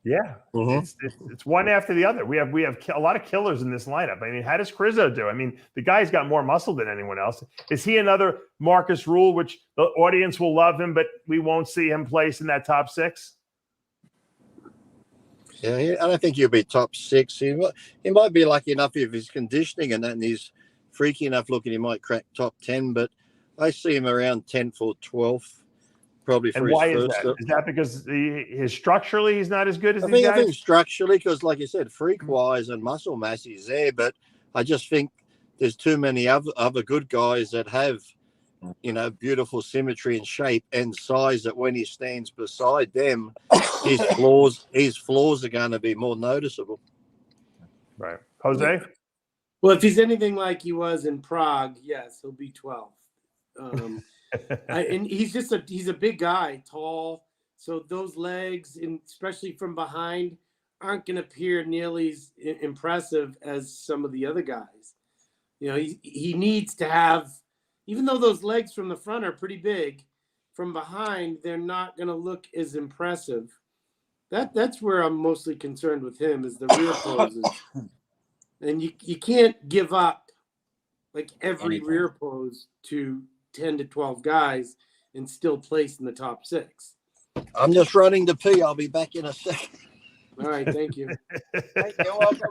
Yeah, it's one after the other. We have a lot of killers in this lineup. I mean, how does Krizo do? I mean, the guy's got more muscle than anyone else. Is he another Marcus Rule, which the audience will love him, but we won't see him place in that top 6? Yeah, I don't think he'll be top 6. He might be lucky enough if his conditioning and that, and he's freaky enough looking, he might crack top 10. But I see him around 10th or 12th. Probably for and his why first is that? step. Is that because his structurally he's not as good as I guys? think structurally, because like you said, freak-wise and muscle mass is there, but I just think there's too many other good guys that have, beautiful symmetry and shape and size that when he stands beside them, his flaws are going to be more noticeable. Right. Jose? Well, if he's anything like he was in Prague, yes, he'll be 12th. And he's a big guy, tall. So those legs, and especially from behind, aren't going to appear nearly as impressive as some of the other guys. He needs to have, even though those legs from the front are pretty big, from behind they're not going to look as impressive. That's where I'm mostly concerned with him, is the rear poses. And you can't give up like every rear pose to 10 to 12 guys and still place in the top 6. I'm just running to pee. I'll be back in a second. All right, thank you. You're welcome.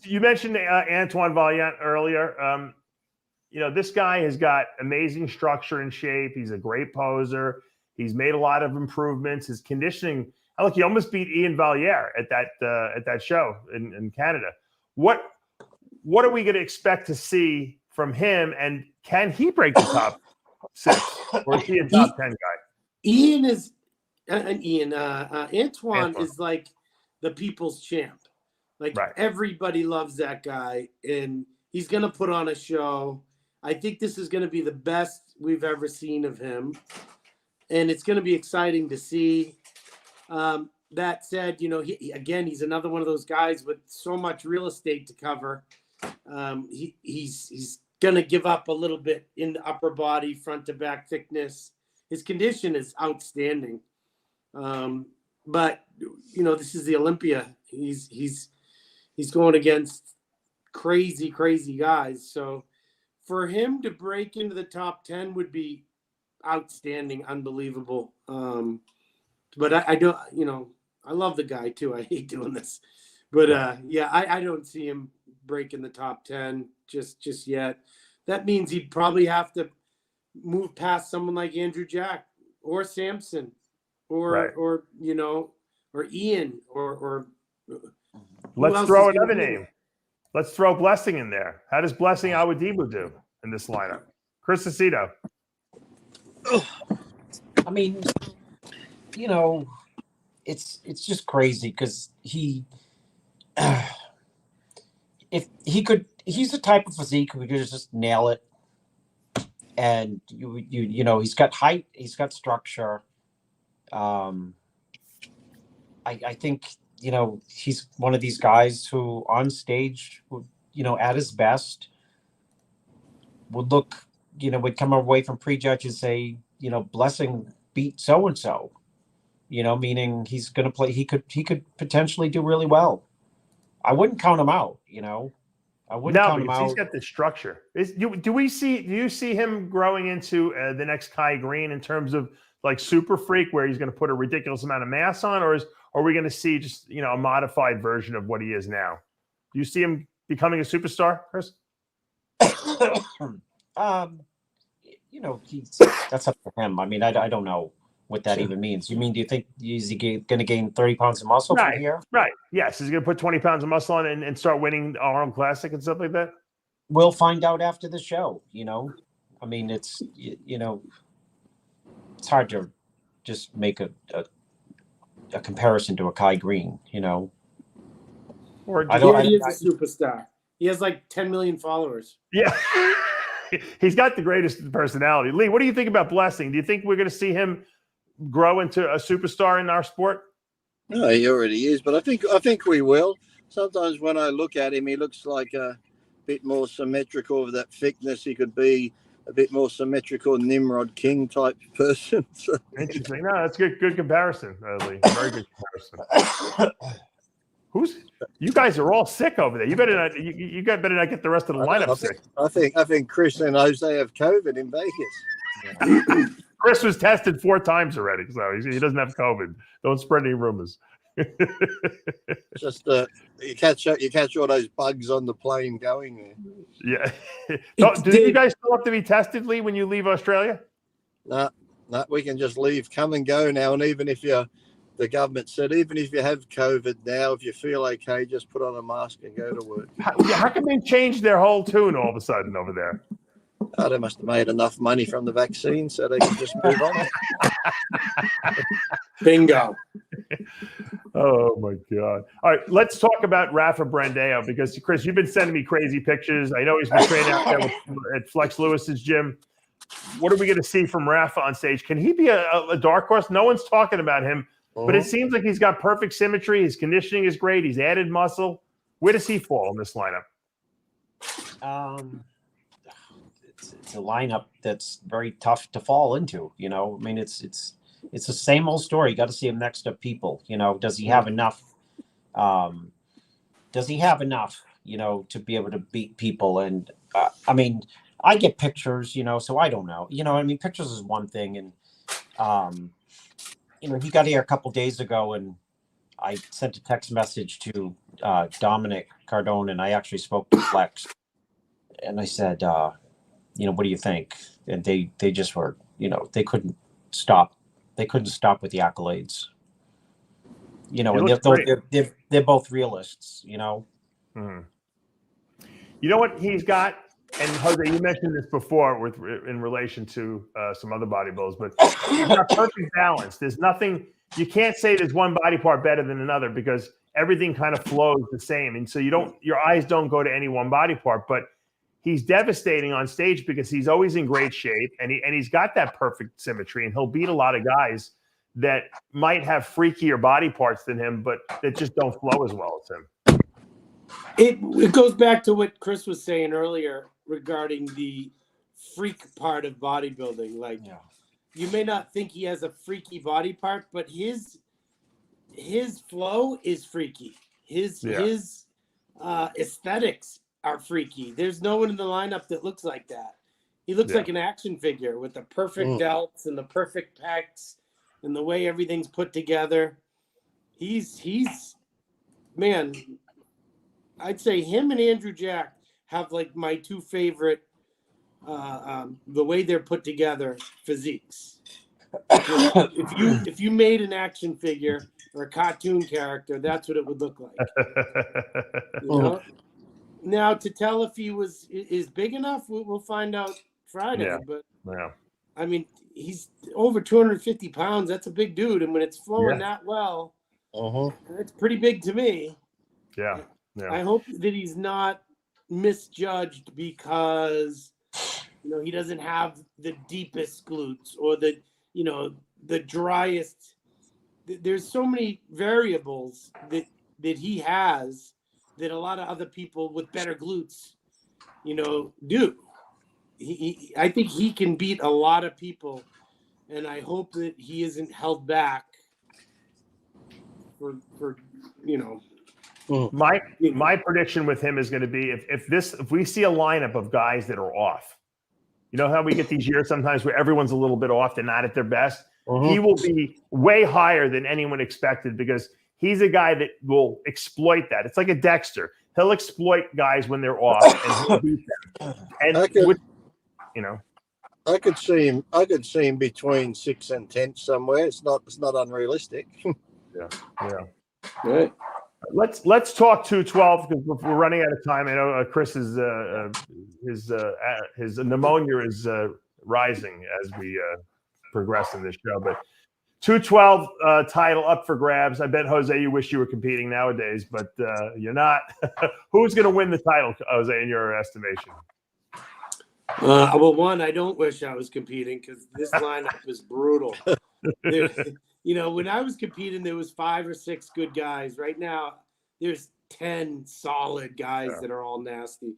You mentioned Antoine Vaillant earlier. This guy has got amazing structure and shape. He's a great poser. He's made a lot of improvements. His conditioning, he almost beat Ian Valliere at that show in Canada. What are we going to expect to see from him, and can he break the top 6, or is he a top 10 guy? Antoine is like the people's champ. Everybody loves that guy, and he's going to put on a show. I think this is going to be the best we've ever seen of him, and it's going to be exciting to see. That said, he's another one of those guys with so much real estate to cover. He's going to give up a little bit in the upper body, front to back thickness. His condition is outstanding. But this is the Olympia. He's going against crazy guys. So for him to break into the top 10 would be outstanding, unbelievable. But I don't, I love the guy too. I hate doing this, but I don't see him breaking the top 10 just yet. That means he'd probably have to move past someone like Andrew Jack or Samson or Ian or let's throw another name. Let's throw Blessing in there. How does Blessing Awodibu do in this lineup? Chris Aceto. I mean, it's just crazy because he's the type of physique who could just nail it and you know, he's got height, he's got structure. I think, you know, he's one of these guys who on stage would, you know, at his best would look, you know, would come away from prejudge and say, you know, Blessing beat so and so, you know, meaning he's going to play. He could potentially do really well. I wouldn't count him out, you know. I wouldn't count him out. He's got the structure. Do you see him growing into the next Kai Green in terms of like super freak, where he's going to put a ridiculous amount of mass on, or are we going to see just, you know, a modified version of what he is now? Do you see him becoming a superstar, Chris? You know, that's up to him. I mean, I don't know what that even means. You mean, do you think is he going to gain 30 pounds of muscle from here? Right. Yes. He's going to put 20 pounds of muscle on and start winning the Arnold Classic and stuff like that. We'll find out after the show, you know. I mean, it's, you know, it's hard to just make a comparison to a Kai Green, you know. He is a superstar. He has like 10 million followers. Yeah. He's got the greatest personality. Lee, what do you think about Blessing? Do you think we're going to see him grow into a superstar in our sport? No, he already is, but I think we will. Sometimes when I look at him, he looks like a bit more symmetrical with that thickness. He could be a bit more symmetrical Nimrod King type person. So. Interesting. No, that's good comparison, Lee. Very good comparison. You guys are all sick over there. You better not. You guys better not get the rest of the lineup sick. I think Chris and Jose have COVID in Vegas. Chris was tested 4 times already, so he doesn't have COVID. Don't spread any rumors. Just you catch all those bugs on the plane going there. Yeah. Do you guys still have to be tested, Lee, when you leave Australia? No, we can just leave, come and go now. And even if the government said, even if you have COVID now, if you feel okay, just put on a mask and go to work. How can they change their whole tune all of a sudden over there? Oh, they must have made enough money from the vaccine so they can just move on. Bingo. Oh, my God. All right, let's talk about Rafa Brandeo because, Chris, you've been sending me crazy pictures. I know he's been training out there at Flex Lewis's gym. What are we going to see from Rafa on stage? Can he be a dark horse? No one's talking about him. But it seems like he's got perfect symmetry. His conditioning is great. He's added muscle. Where does he fall in this lineup? It's a lineup that's very tough to fall into. You know, I mean, it's the same old story. You got to see him next to people. You know, does he have enough? You know, to be able to beat people? And I mean, I get pictures. You know, so I don't know. You know, I mean, pictures is one thing, and you know, he got here a couple days ago, and I sent a text message to Dominic Cardone, and I actually spoke to Flex, and I said, you know, what do you think? And they just were, you know, they couldn't stop with the accolades, you know, and they're both realists, you know. Mm-hmm. You know what he's got? And Jose, you mentioned this before in relation to some other bodybuilders, but he's got perfect balance. There's nothing, you can't say there's one body part better than another because everything kind of flows the same. And so your eyes don't go to any one body part, but he's devastating on stage because he's always in great shape and he's got that perfect symmetry, and he'll beat a lot of guys that might have freakier body parts than him, but that just don't flow as well as him. It goes back to what Chris was saying earlier regarding the freak part of bodybuilding. Like, you may not think he has a freaky body part, but his flow is freaky. His aesthetics are freaky. There's no one in the lineup that looks like that. He looks like an action figure with the perfect delts and the perfect pecs and the way everything's put together. He's man, I'd say him and Andrew Jack have like my 2 favorite, the way they're put together physiques. If you made an action figure or a cartoon character, that's what it would look like. You know? Now, to tell if he is big enough, we'll find out Friday. Yeah. But yeah. I mean, he's over 250 pounds. That's a big dude, and when it's flowing that well, that's pretty big to me. Yeah. Yeah. I hope that he's not misjudged because, you he doesn't have the deepest glutes or the driest. There's so many variables that he has that a lot of other people with better glutes, do. I think he can beat a lot of people, and I hope that he isn't held back for My prediction with him is going to be if we see a lineup of guys that are off. You know how we get these years sometimes where everyone's a little bit off, they're not at their best. He will be way higher than anyone expected because he's a guy that will exploit that. It's like a Dexter. He'll exploit guys when they're off and he'll beat them. And I could see him between 6 and 10 somewhere. It's not unrealistic. Yeah. Right. Let's talk 212 because we're running out of time. I know Chris's his pneumonia is rising as we progress in this show. But 212 title up for grabs. I bet Jose, you wish you were competing nowadays, but you're not. Who's going to win the title, Jose, in your estimation? Well, one, I don't wish I was competing because this lineup is brutal. When I was competing, there was 5 or 6 good guys. Right now, there's 10 solid guys that are all nasty.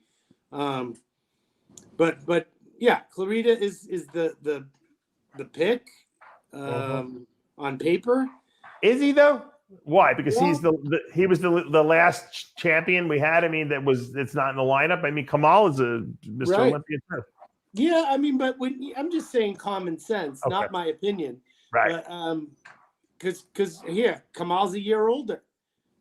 But yeah, Clarita is the pick on paper. Is he though? Why? Because he was the last champion we had. I mean, it's not in the lineup. I mean, Kamal is a Mr. Right. Olympia too. Yeah, I mean, but I'm just saying common sense, not my opinion. Right. But, because here, Kamal's a year older.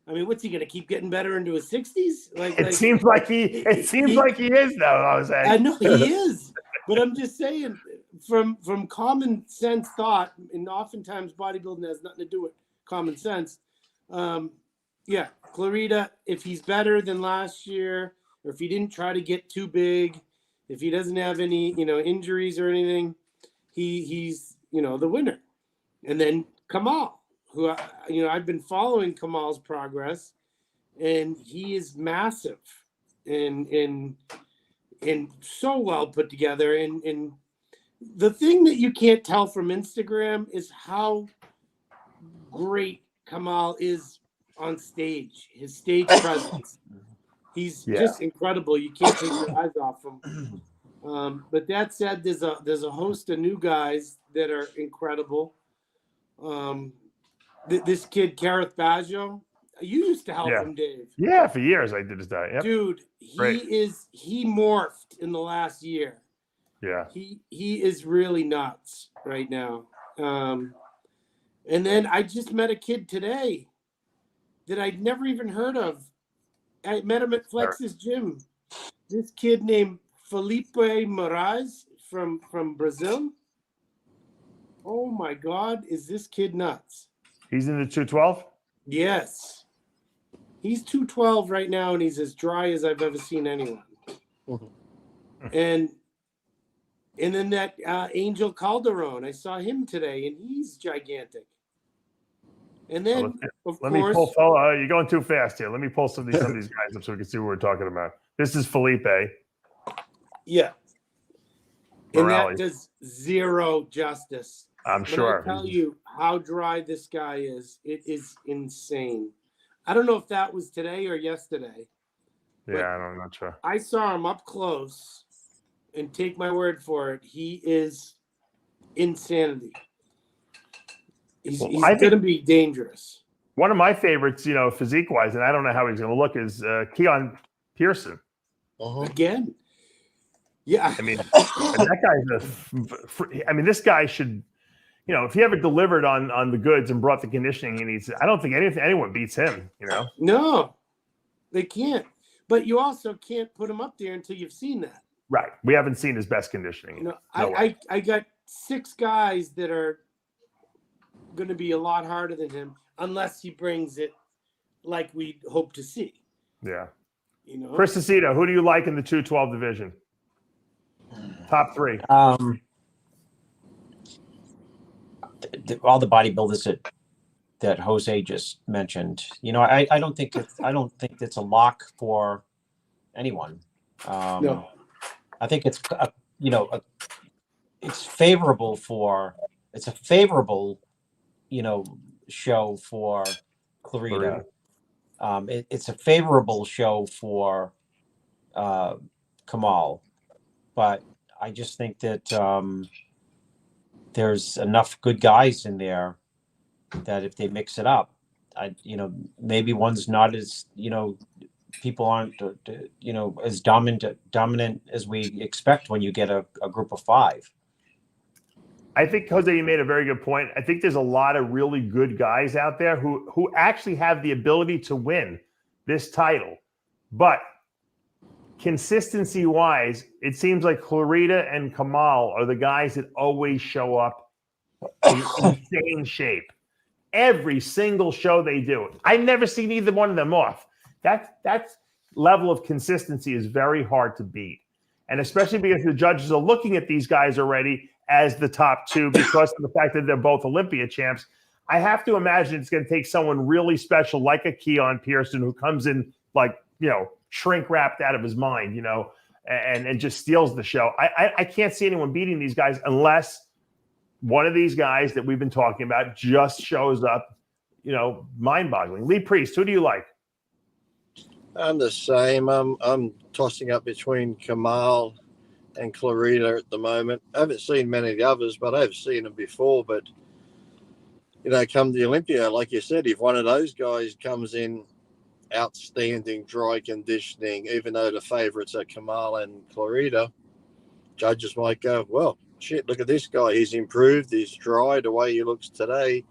I mean, what's he going to keep getting better into his 60s? It seems like he is, though. I was saying. I know he is, but I'm just saying, from common sense thought, and oftentimes bodybuilding has nothing to do with common sense. Yeah, Clarita, if he's better than last year, or if he didn't try to get too big, if he doesn't have any injuries or anything, he's the winner. And then Kamal, who I've been following Kamal's progress, and he is massive and so well put together. And the thing that you can't tell from Instagram is how great Kamal is on stage. His stage presence, he's just incredible. You can't take your eyes off him. But that said, there's a host of new guys that are incredible. This kid, Kareth Baggio, you used to help him, Dave. Yeah, for years I did his diet. Yep. Dude, he morphed in the last year. Yeah. He is really nuts right now. And then I just met a kid today that I'd never even heard of. I met him at Flex's gym. This kid named Felipe Moraes from Brazil. Oh my God, is this kid nuts? He's in the 212? Yes. He's 212 right now, and he's as dry as I've ever seen anyone. And then that Angel Calderon, I saw him today, and he's gigantic. And then, me pull. You're going too fast here. Let me pull some of these guys up so we can see what we're talking about. This is Felipe. Yeah. And Morales. that does zero justice. I'm sure. I tell you how dry this guy is. It is insane. I don't know if that was today or yesterday. Yeah, I'm not sure. I saw him up close, and take my word for it, he is insanity. He's going to be dangerous. One of my favorites, physique-wise, and I don't know how he's going to look, is Keon Pearson. Again. Yeah. I mean, that guy's this guy should, if he ever delivered on the goods and brought the conditioning he needs, I don't think anyone beats him, No, they can't. But you also can't put him up there until you've seen that. Right. We haven't seen his best conditioning. I got 6 guys that are going to be a lot harder than him unless he brings it like we hope to see. Yeah. Chris Aceto, who do you like in the 212 division? Top 3. All the bodybuilders that Jose just mentioned. I don't think it's a lock for anyone. No. I think it's it's favorable for. It's a favorable, show for Clarita. It's a favorable show for Kamal, but I just think that there's enough good guys in there that if they mix it up, maybe one's not as, people aren't, as dominant as we expect when you get a group of 5. I think, Jose, you made a very good point. I think there's a lot of really good guys out there who actually have the ability to win this title. But consistency-wise, it seems like Clarita and Kamal are the guys that always show up in insane shape. Every single show they do. I've never seen either one of them off. That level of consistency is very hard to beat. And especially because the judges are looking at these guys already as the top 2 because of the fact that they're both Olympia champs. I have to imagine it's going to take someone really special like a Keon Pearson who comes in like, shrink wrapped out of his mind, and just steals the show. I can't see anyone beating these guys unless one of these guys that we've been talking about just shows up, mind-boggling. Lee Priest, who do you like? I'm the same. I'm tossing up between Kamal and Clarita at the moment. I haven't seen many of the others, but I've seen them before. But, come the Olympia, like you said, if one of those guys comes in outstanding dry conditioning, even though the favourites are Kamal and Clarita, judges might go, well, shit, look at this guy. He's improved. He's dry the way he looks today.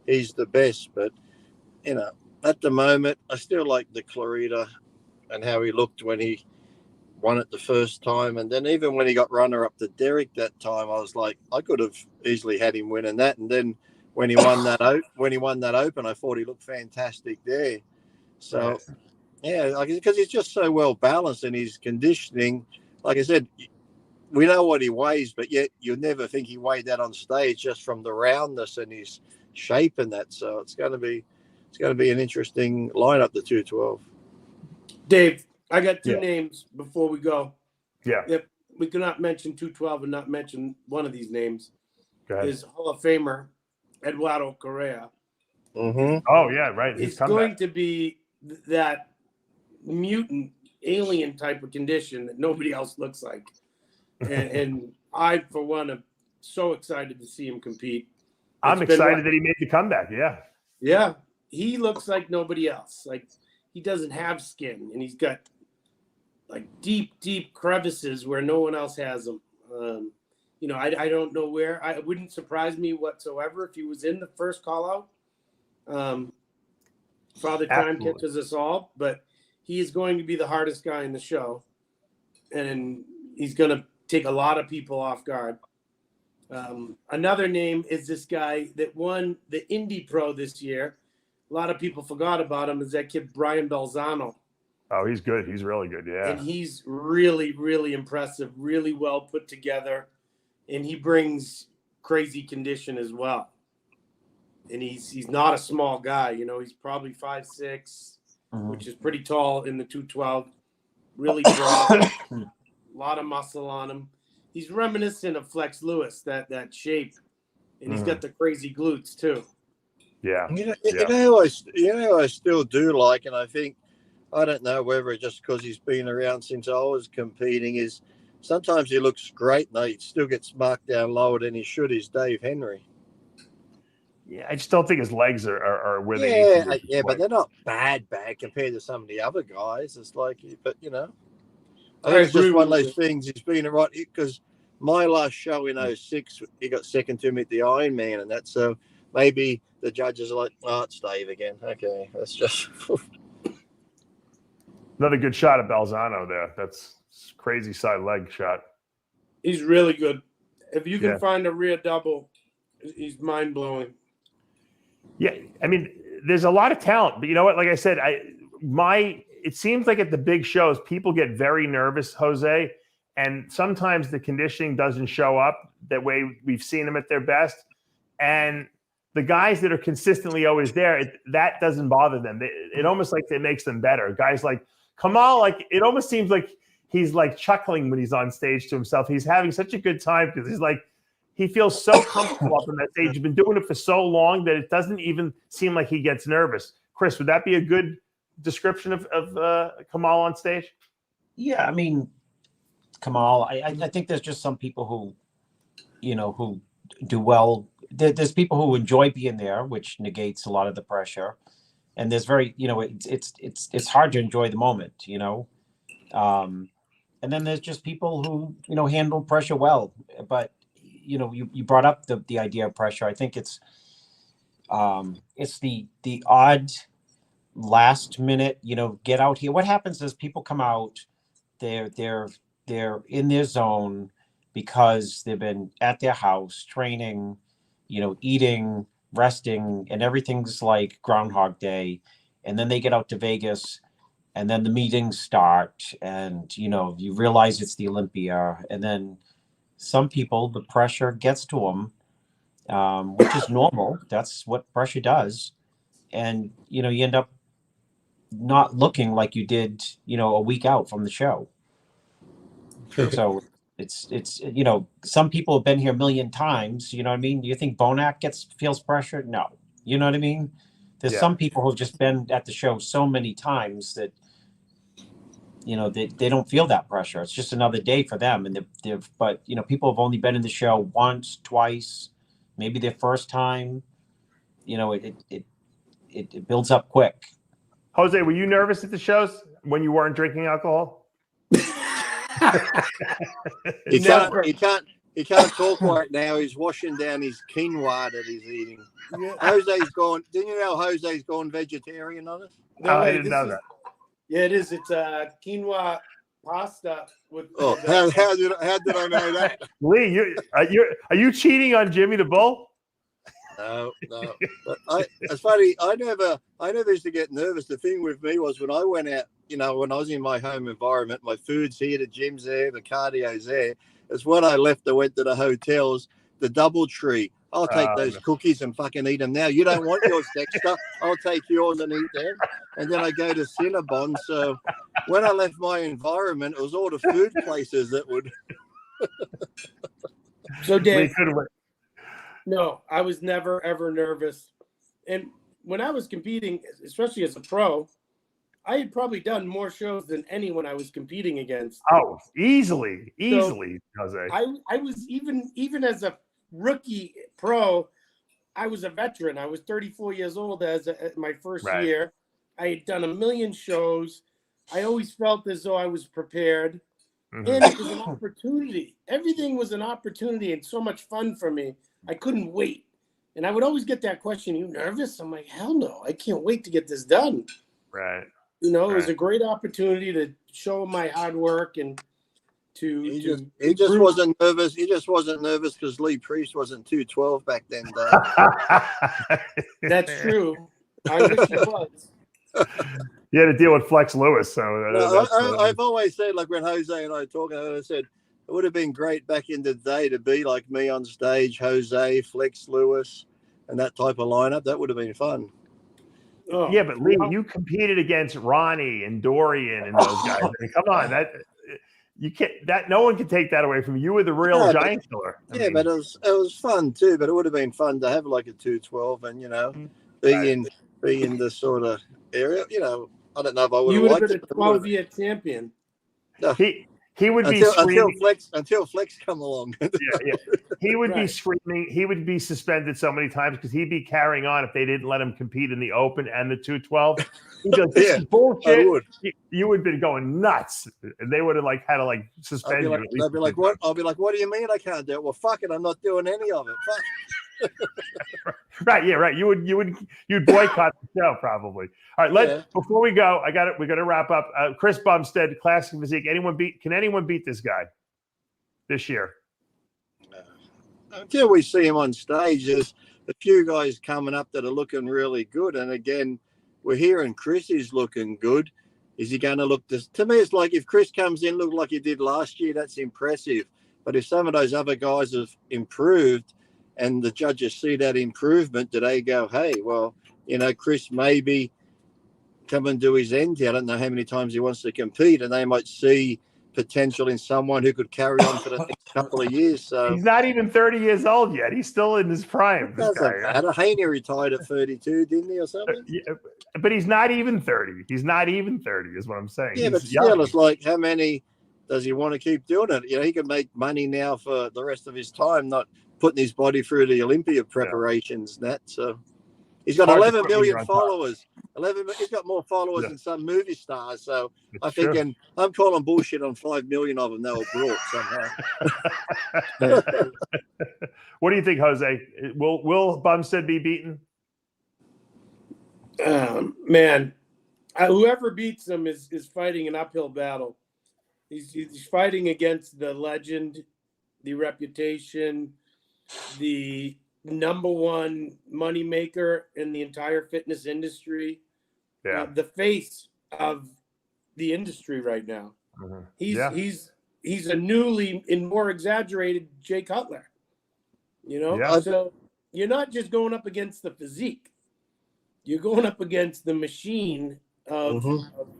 He's the best. But, at the moment, I still like the Clarita and how he looked when he won it the first time. And then even when he got runner-up to Derek that time, I was like, I could have easily had him winning that. And then when he won that Open, I thought he looked fantastic there. So, yeah, because he's just so well balanced in his conditioning. Like I said, we know what he weighs, but yet you'd never think he weighed that on stage just from the roundness and his shape and that. So it's going to be an interesting lineup, the 212. Dave, I got 2 names before we go. Yeah. If we cannot mention 212 and not mention one of these names, is Hall of Famer Eduardo Correa. Mm-hmm. Oh, yeah, right. He's going to be that mutant alien type of condition that nobody else looks like. And I, for one, am so excited to see him compete. I'm excited that he made the comeback. Yeah. Yeah. He looks like nobody else. Like, he doesn't have skin, and he's got like deep crevices where no one else has them. I don't know where. It wouldn't surprise me whatsoever if he was in the first call out. Father Time catches us all, but he is going to be the hardest guy in the show, and he's going to take a lot of people off guard. Another name is this guy that won the Indy Pro this year. A lot of people forgot about him. Is that kid Brian Belzano? Oh, he's good. He's really good. Yeah. And he's really, really impressive, really well put together. And he brings crazy condition as well. And he's not a small guy. He's probably 5'6", which is pretty tall in the 212. Really broad. A lot of muscle on him. He's reminiscent of Flex Lewis, that shape. And he's got the crazy glutes too. Yeah. I still do like, and I don't know whether it's just because he's been around since I was competing, is sometimes he looks great and he still gets marked down lower than he should, is Dave Henry. Yeah, I just don't think his legs are where they need to be. Yeah, but they're not bad compared to some of the other guys. It's like, but I think it's just one of those things. He's been right, because my last show in 2006, he got second to me at the Ironman, and that's so maybe the judges are like, oh, it's Dave again. Okay, that's just another good shot at Belzano there. That's crazy side leg shot. He's really good. If you can find a rear double, he's mind blowing. Yeah, I mean, there's a lot of talent, but you know what? Like I said, it seems like at the big shows, people get very nervous, Jose, and sometimes the conditioning doesn't show up that way we've seen them at their best. And the guys that are consistently always there, that doesn't bother them. It almost like it makes them better. Guys like Kamal, like it almost seems like he's like chuckling when he's on stage to himself. He's having such a good time because he's like, he feels so comfortable up on that stage. He's been doing it for so long that it doesn't even seem like he gets nervous. Chris, would that be a good description of Kamal on stage? Yeah, I mean, Kamal, I think there's just some people who, who do well. There's people who enjoy being there, which negates a lot of the pressure. And there's very, it's hard to enjoy the moment, and then there's just people who, handle pressure well. But, you brought up the idea of pressure. I think it's the odd last minute, get out here. What happens is people come out, they're in their zone because they've been at their house training, eating, resting, and everything's like Groundhog Day. And then they get out to Vegas, and then the meetings start, and you realize it's the Olympia. And then some people, the pressure gets to them, which is normal. That's what pressure does. And you end up not looking like you did, a week out from the show. So it's some people have been here a million times. You know what I mean? Do you think Bonac feels pressure? No. You know what I mean? There's some people who've just been at the show so many times that they don't feel that pressure. It's just another day for them. And but people have only been in the show once, twice, maybe their first time. It builds up quick. Jose, were you nervous at the shows when you weren't drinking alcohol? He can't talk right now. He's washing down his quinoa that he's eating. Yeah. Jose's gone. Didn't you know Jose's gone vegetarian on us? No, I didn't know that. Yeah, it is. It's quinoa pasta with. Oh, how did I know that? Lee, are you cheating on Jimmy the Bull? No. But it's funny. I never used to get nervous. The thing with me was when I went out, when I was in my home environment, my food's here, the gym's there, the cardio's there. It's when I left, I went to the hotels, the DoubleTree. I'll take those cookies and fucking eat them now. You don't want yours, Dexter. I'll take yours and eat them. And then I go to Cinnabon. So when I left my environment, it was all the food places that would. So, Dave, no, I was never, ever nervous. And when I was competing, especially as a pro, I had probably done more shows than anyone I was competing against. Oh, easily, Jose. I was even as a rookie pro, I was a veteran. I was 34 years old as my first year. I had done 1 million shows. I always felt as though I was prepared. Mm-hmm. And it was an opportunity. Everything was an opportunity and so much fun for me. I couldn't wait. And I would always get that question, you nervous? I'm like, hell no, I can't wait to get this done. Right. It was a great opportunity to show my hard work and he just wasn't nervous. He just wasn't nervous because Lee Priest wasn't 212 back then, Dave. That's true. I wish he was. You had to deal with Flex Lewis. So I've always said, like when Jose and I talk, I said it would have been great back in the day to be like me on stage, Jose, Flex Lewis, and that type of lineup. That would have been fun. Oh, yeah, but Lee, you competed against Ronnie and Dorian and those guys. I mean, come on, you can't. That no one can take that away from you. You were the real giant killer. I mean, but it was fun too. But it would have been fun to have like a 212 and be in this sort of area. I don't know if I would have liked it. You would have been a 12-year champion. No. He would be screaming until Flex come along. Yeah. He would be screaming. He would be suspended so many times because he'd be carrying on if they didn't let him compete in the Open and the 212. He'd be like, this is bullshit. You would have been going nuts, and they would have had to suspend you. They'd be like, what? I'll be like, what do you mean I can't do it? Well, fuck it, I'm not doing any of it. Fuck. Right. You'd boycott the show probably. All right, before we go, we're gonna wrap up. Chris Bumstead, Classic Physique. Can anyone beat this guy this year? Until we see him on stage, there's a few guys coming up that are looking really good. And again, we're hearing Chris is looking good. Is he going to look this? To me, it's like if Chris comes in, look like he did last year, that's impressive. But if some of those other guys have improved, and the judges see that improvement, do they go, hey, well, Chris maybe come and do his end here. I don't know how many times he wants to compete, and they might see potential in someone who could carry on for the next couple of years. So He's not even 30 years old yet. He's still in his prime. it This doesn't guy. matter. Haney retired at 32, didn't he, or something? Yeah, but he's not even 30. He's not even 30 is what I'm saying. Yeah, He's but young. still, it's like, how many does he want to keep doing it? You know, he can make money now for the rest of his time, not putting his body through the Olympia preparations and that. So he's got Hard to 11 put million me on top. followers. He's got more followers Yeah. than some movie stars. So It's I true. think, and I'm calling bullshit on 5 million of them. They were brought somehow. What do you think, Jose? Will Bumstead be beaten? Man, whoever beats him is fighting an uphill battle. He's fighting against the legend, the reputation, the number one moneymaker in the entire fitness industry, Yeah. the face of the industry right now. Mhm. He's a newly and more exaggerated Jay Cutler. You know, Yeah. so you're not just going up against the physique. You're going up against the machine of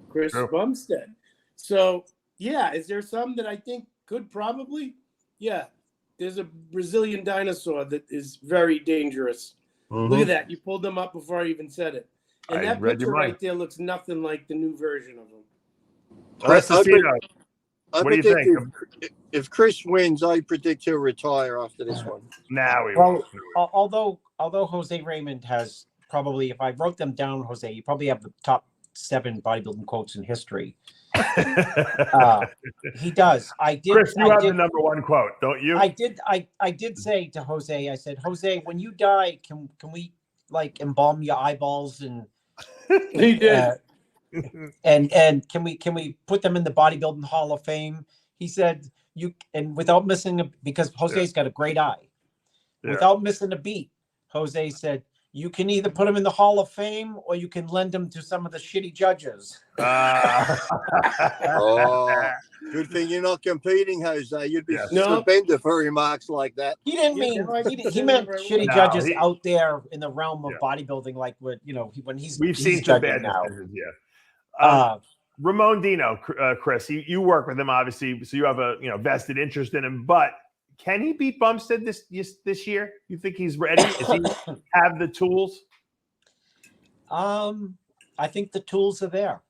Chris True. Bumstead. So, yeah, is there some that I think could probably? Yeah, there's a Brazilian dinosaur that is very dangerous. Look at that. You pulled them up before I even said it. And I that read your picture mind. right there looks nothing like the new version of him. Chris Aceto, I what do you predict think? if Chris wins, I predict he'll retire after this one. Now we Well, won't. although Jose Raymond has probably, if I wrote them down, Jose, you probably have the top 7 bodybuilding quotes in history. He does. Chris, you have the number one quote, don't you? I did say to Jose, I said, Jose, when you die, can we like embalm your eyeballs and He did. and can we put them in the bodybuilding Hall of Fame? He said without missing because Jose's got a great eye. Yeah. Without missing a beat, Jose said, you can either put them in the Hall of Fame or you can lend them to some of the shitty judges. Oh, good thing you're not competing, Jose. You'd be suspended for remarks like that. He didn't mean he meant shitty judges out there in the realm of bodybuilding, like what when he's we've seen some bad decisions. Yeah. Ramon Dino, Chris, you work with him obviously, so you have a vested interest in him. But can he beat Bumstead this year? You think he's ready? Does he have the tools? I think the tools are there.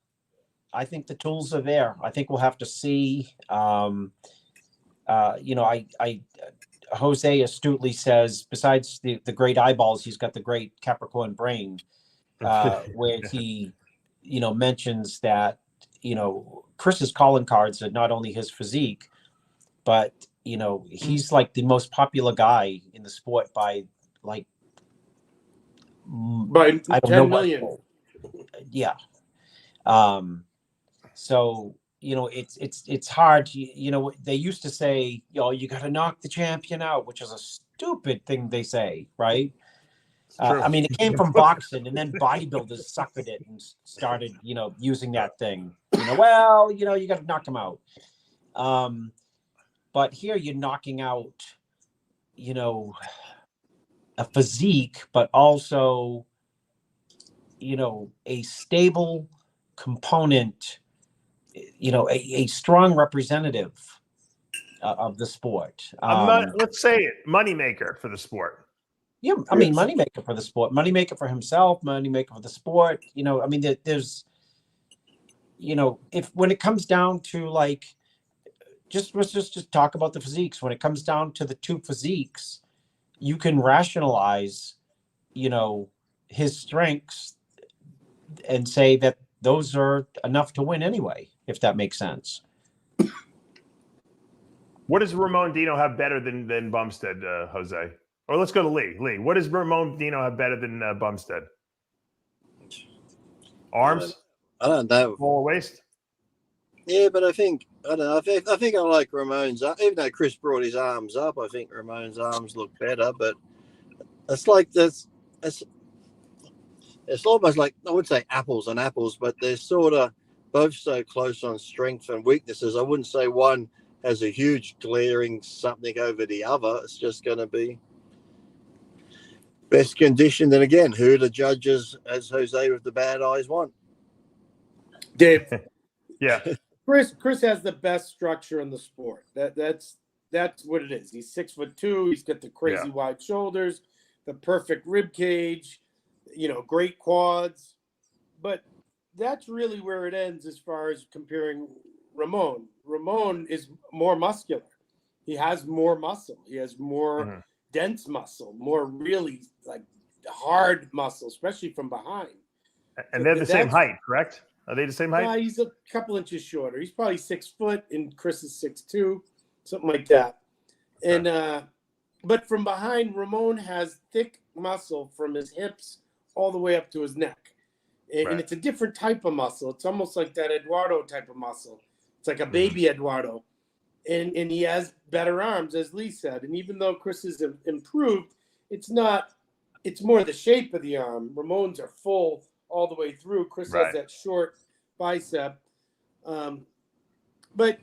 I think we'll have to see. Jose astutely says, besides the great eyeballs, he's got the great Capricorn brain, where he, mentions that, Chris's calling cards are not only his physique, but, he's like the most popular guy in the sport by 10 million. Yeah. So, it's hard. They used to say, you got to knock the champion out, which is a stupid thing they say, right? It came from boxing, and then bodybuilders suckered it and started, using that thing. You got to knock him out. But here you're knocking out, a physique, but also, a stable component, a strong representative of the sport. Let's say it, moneymaker for the sport. Yeah, moneymaker for the sport, moneymaker for himself, moneymaker for the sport. There's, if when it comes down to let's just talk about the physiques. When it comes down to the two physiques, you can rationalize, his strengths and say that those are enough to win anyway, if that makes sense. What does Ramon Dino have better than Bumstead, Jose? Or let's go to Lee. Lee, what does Ramon Dino have better than Bumstead? Arms? I don't know. Full waist? Yeah, but I think I like Ramon's. Even though Chris brought his arms up, I think Ramon's arms look better. But it's like this. It's almost like, I wouldn't say apples and apples, but they're sort of both so close on strengths and weaknesses. I wouldn't say one has a huge glaring something over the other. It's just going to be best conditioned. And again, who the judges, as Jose with the bad eyes, want. Dave. Yeah. Chris has the best structure in the sport. That's what it is. He's 6'2". He's got the crazy wide shoulders, the perfect rib cage, great quads. But that's really where it ends as far as comparing Ramon. Ramon is more muscular. He has more muscle. He has more dense muscle, more really like hard muscle, especially from behind. And they're the same height, correct? Are they the same height? He's a couple inches shorter. He's probably 6 foot, and Chris is 6'2", something like that. And but from behind, Ramon has thick muscle from his hips all the way up to his neck, and it's a different type of muscle. It's almost like that Eduardo type of muscle. It's like a baby Eduardo, and he has better arms, as Lee said. And even though Chris has improved, it's not. It's more the shape of the arm. Ramon's are full all the way through. Chris has that short bicep. But,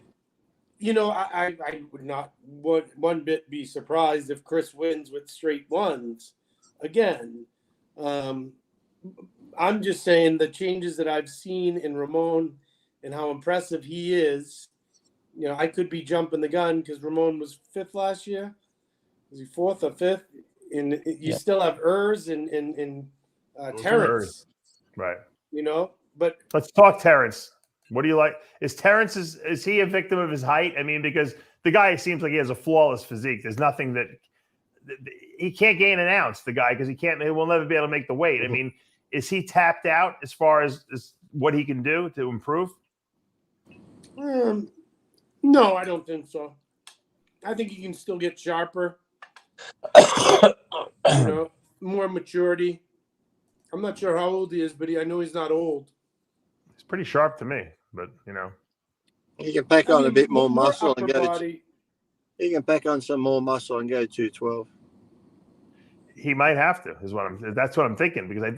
I would not one bit be surprised if Chris wins with straight ones again. I'm just saying the changes that I've seen in Ramon and how impressive he is, I could be jumping the gun because Ramon was 5th last year. Was he 4th or 5th? And you still have Urs and Terrence. Right. But let's talk Terrence. What do you like? Is he a victim of his height? I mean, because the guy seems like he has a flawless physique. There's nothing that he can't gain an ounce, the guy, because he will never be able to make the weight. I mean, is he tapped out as far as what he can do to improve? No, I don't think so. I think he can still get sharper. More maturity. I'm not sure how old he is, but I know he's not old. He's pretty sharp to me, but he can pack on a bit more muscle and go. He can pack on some more muscle and go 212. He might have to. That's what I'm thinking, because I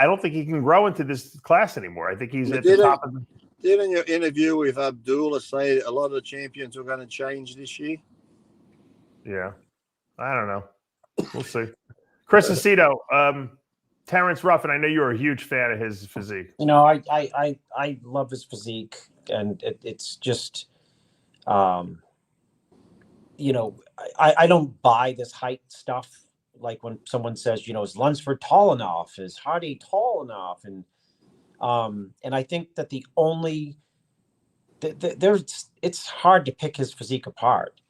don't think he can grow into this class anymore. I think he's at the top of the. Didn't your interview with Abdullah say a lot of the champions are going to change this year? Yeah, I don't know. We'll see. Chris Aceto, Terrence Ruffin, I know you're a huge fan of his physique. I love his physique, and it's just, I don't buy this height stuff. Like when someone says, is Lunsford tall enough? Is Hadi tall enough? And I think that it's hard to pick his physique apart.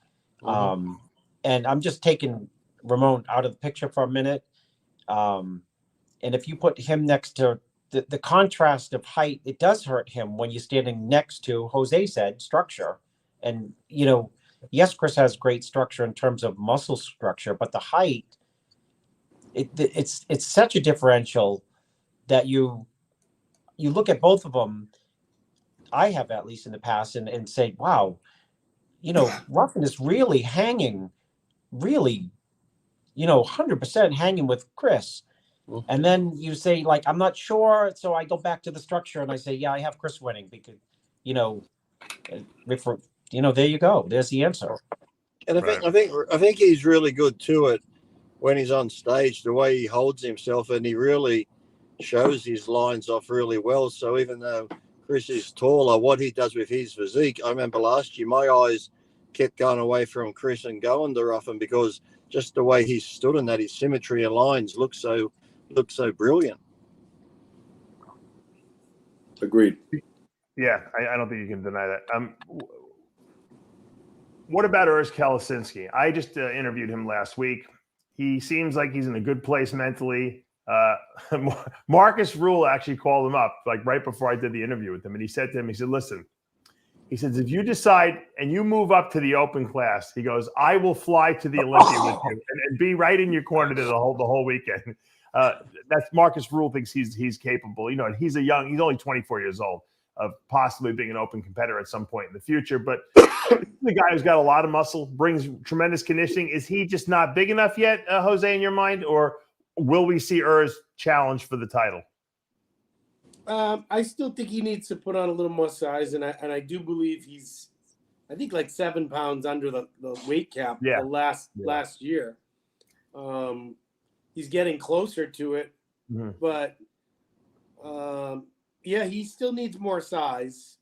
And I'm just taking Ramon out of the picture for a minute. And if you put him next to the contrast of height, it does hurt him when you're standing next to, Jose said, structure. And, yes, Chris has great structure in terms of muscle structure, but the height, it's such a differential that you look at both of them. I have, at least in the past, and say, wow, Ruffin is really hanging, 100% hanging with Chris. And then you say, like, I'm not sure. So I go back to the structure and I say, yeah, I have Chris winning because, there you go. There's the answer. And I think he's really good to it when he's on stage, the way he holds himself, and he really shows his lines off really well. So even though Chris is taller, what he does with his physique, I remember last year, my eyes kept going away from Chris and going to Ruffin because just the way he stood and that his symmetry and lines look so brilliant. Agreed. Yeah, I don't think you can deny that. What about Urs Kalasinski? I just interviewed him last week. He seems like he's in a good place mentally. Marcus Rule actually called him up like right before I did the interview with him, and he said to him, listen, he says, if you decide and you move up to the open class, he goes, I will fly to the Olympia with you and be right in your corner the whole weekend. That's Marcus Rule thinks he's capable, and he's only 24 years old, of possibly being an open competitor at some point in the future. But the guy who's got a lot of muscle, brings tremendous conditioning. Is he just not big enough yet, Jose, in your mind, or will we see Urs challenge for the title? I still think he needs to put on a little more size, and I do believe he's, I think, like 7 pounds under the weight cap last year. He's getting closer to it, but he still needs more size.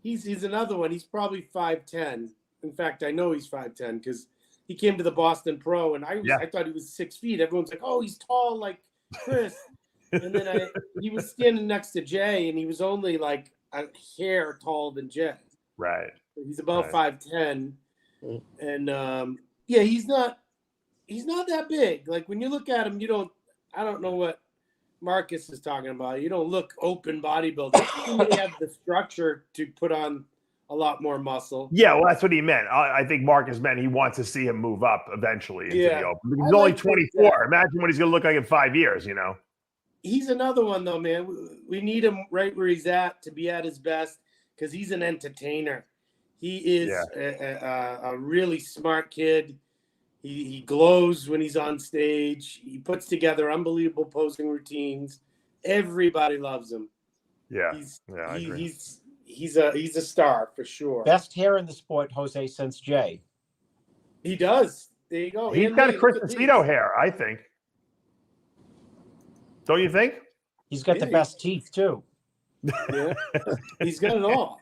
He's another one. He's probably 5'10". In fact, I know he's 5'10" because he came to the Boston Pro, and I thought he was 6 feet. Everyone's like, "Oh, he's tall like Chris," and then he was standing next to Jay, and he was only like a hair taller than Jay. Right. He's about 5'10", and he's not that big. Like when you look at him, I don't know what Marcus is talking about. You don't look open bodybuilder. He may have the structure to put on a lot more muscle. Yeah, well, that's what he meant. I think Marcus meant he wants to see him move up eventually into the open. He's only 24. Imagine what he's going to look like in 5 years, He's another one, though, man. We need him right where he's at to be at his best because he's an entertainer. He is a really smart kid. He glows when he's on stage. He puts together unbelievable posing routines. Everybody loves him. Yeah, I agree. He's a star for sure. Best hair in the sport, Jose, since Jay. He does. There you go. He's got a Chris Aceto hair, I think. Don't you think? He's got the best teeth too. Yeah, he's got it all.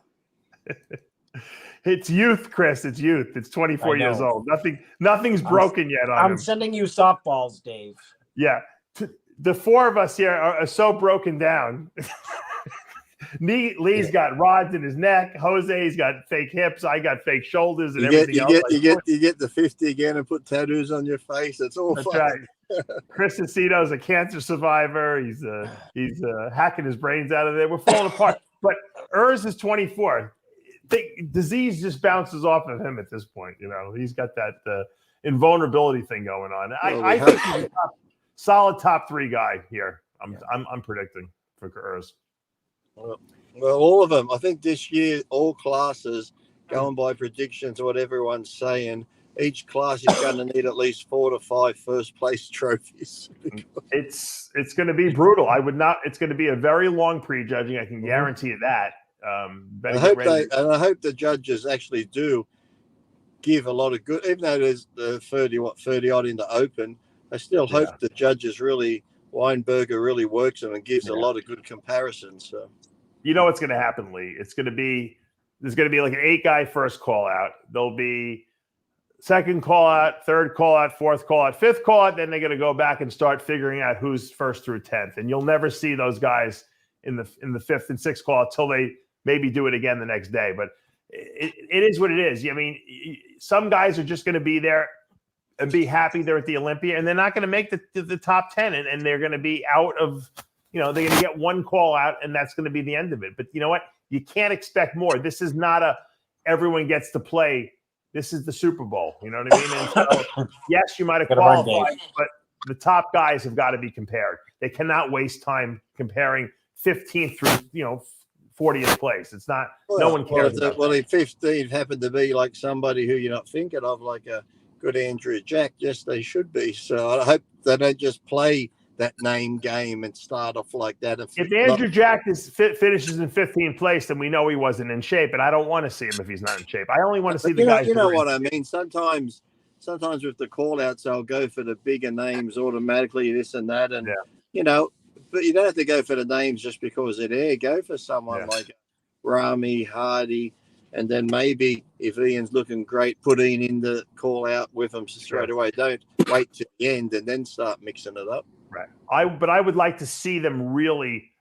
It's youth, Chris. It's youth. It's 24 years old. Nothing's broken yet on him. I'm sending you softballs, Dave. Yeah. The four of us here are so broken down. Lee's got rods in his neck. Jose's got fake hips. I got fake shoulders and everything else. You get the 50 again and put tattoos on your face. It's all fun. Right. Chris Aceto's a cancer survivor. He's hacking his brains out of there. We're falling apart. But Urs is 24. Disease just bounces off of him at this point. He's got that invulnerability thing going on. I think he's a solid top 3 guy here. I'm predicting for Urs. Well, all of them. I think this year, all classes, going by predictions, what everyone's saying, each class is going to need at least 4 to 5 first place trophies. It's going to be brutal. It's going to be a very long prejudging. I can guarantee you that. I hope the judges actually do give a lot of good, even though there's the 30 odd in the open. I still hope the judges really, Weinberger really works them and gives a lot of good comparisons. So. You know what's going to happen, Lee? There's going to be like an 8-guy first call out. There'll be second call out, third call out, fourth call out, fifth call out. Then they're going to go back and start figuring out who's first through 10th. And you'll never see those guys in the fifth and sixth call out till they maybe do it again the next day. But it is what it is. I mean, some guys are just going to be there and be happy they're at the Olympia, and they're not going to make the top 10, and they're going to be out of, they're going to get one call out, and that's going to be the end of it. But you know what? You can't expect more. This is not everyone gets to play. This is the Super Bowl. You know what I mean? And so, yes, you might have qualified, but the top guys have got to be compared. They cannot waste time comparing 15th through, 40th place. It's not. No one cares. Well, if 15 happened to be like somebody who you're not thinking of, like a good Andrew Jack, yes, they should be. So I hope they don't just play that name game and start off like that. If Andrew Jack finishes in 15th place, then we know he wasn't in shape, and I don't want to see him if he's not in shape. I only want to see the guys. You know what I mean? Sometimes with the call-outs, they'll go for the bigger names automatically, this and that, and but you don't have to go for the names just because they're there. Go for someone like Ramy, Hadi, and then maybe if Ian's looking great, put Ian in the call-out with him straight away. Don't wait to the end and then start mixing it up. Right. But I would like to see them really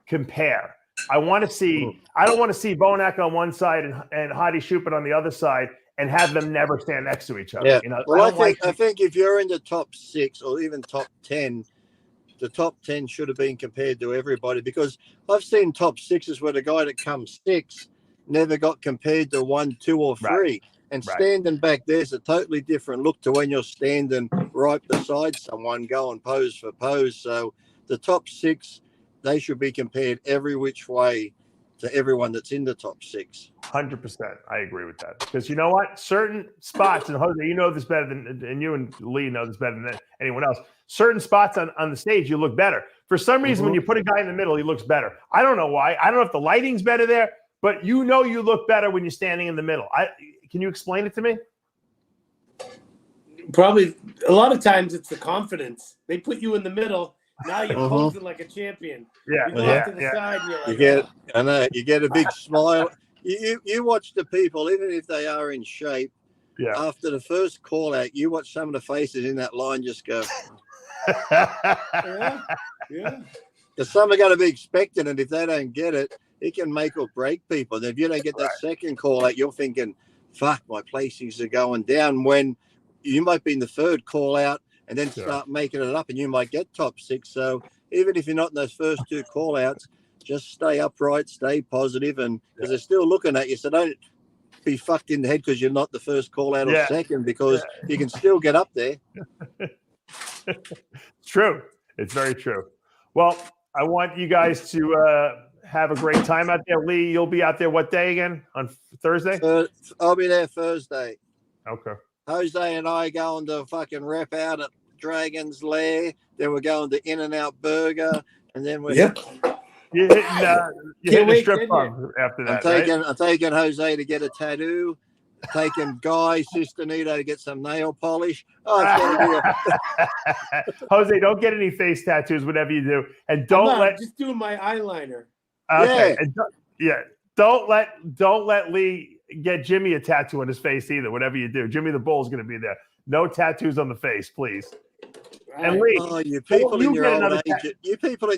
compare. I want to see. I don't want to see Bonac on one side and Hadi Choopan on the other side, and have them never stand next to each other. Yeah. Well, I think if you're in the top 6 or even top 10, the top 10 should have been compared to everybody, because I've seen top 6s where the guy that comes 6 never got compared to 1, 2, or 3. Right. And standing back there's a totally different look to when you're standing right beside someone going pose for pose. So the top 6, they should be compared every which way to everyone that's in the top 6. 100%. I agree with that. Because you know what? Certain spots, and Jose, you know this better and you and Lee know this better than anyone else. Certain spots on the stage, you look better. For some reason, when you put a guy in the middle, he looks better. I don't know why. I don't know if the lighting's better there, but you look better when you're standing in the middle. Can you explain it to me? Probably a lot of times it's the confidence. They put you in the middle. Now you're posing like a champion. Yeah, you go out to the side, you're like, you get a big smile. You watch the people, even if they are in shape. Yeah. After the first call out, you watch some of the faces in that line just go. Yeah. Because some are going to be expecting it. If they don't get it, it can make or break people. And if you don't get that second call out, you're thinking, fuck, my placings are going down, when you might be in the third call out and then start making it up and you might get top 6. So even if you're not in those first 2 call outs, just stay upright, stay positive, and because they're still looking at you. So don't be fucked in the head because you're not the first call out or second, because you can still get up there. It's true. It's very true. Well, I want you guys to have a great time out there. Lee, you'll be out there what day again? On Thursday? I'll be there Thursday. Okay. Jose and I going to fucking rep out at Dragon's Lair. Then we're going to In-N-Out Burger. And then we're You're hitting a strip club after that, I'm taking Jose to get a tattoo. Taking Guy, Sister Nito to get some nail polish. Oh, Jose, don't get any face tattoos, whatever you do, and just doing my eyeliner. Okay, don't let Lee get Jimmy a tattoo on his face either. Whatever you do, Jimmy the Bull is going to be there. No tattoos on the face, please. Right. And Lee, you people in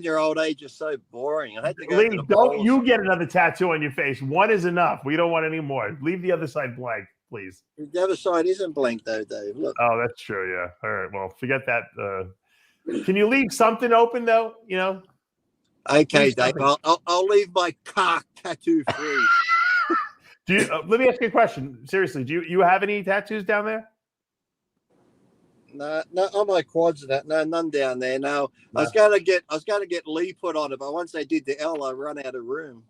your old age are so boring. I had to go. Lee, don't you get another tattoo on your face? One is enough. We don't want any more. Leave the other side blank, please. The other side isn't blank though, Dave. Look. Oh, that's true. Yeah. All right. Well, forget that. Can you leave something open though? You know. Okay, Dave. I'll leave my cock tattoo free. Let me ask you a question. Seriously, do you have any tattoos down there? No, on my quads and that. No, none down there. No. I was gonna get Lee put on it, but once they did the L, I run out of room.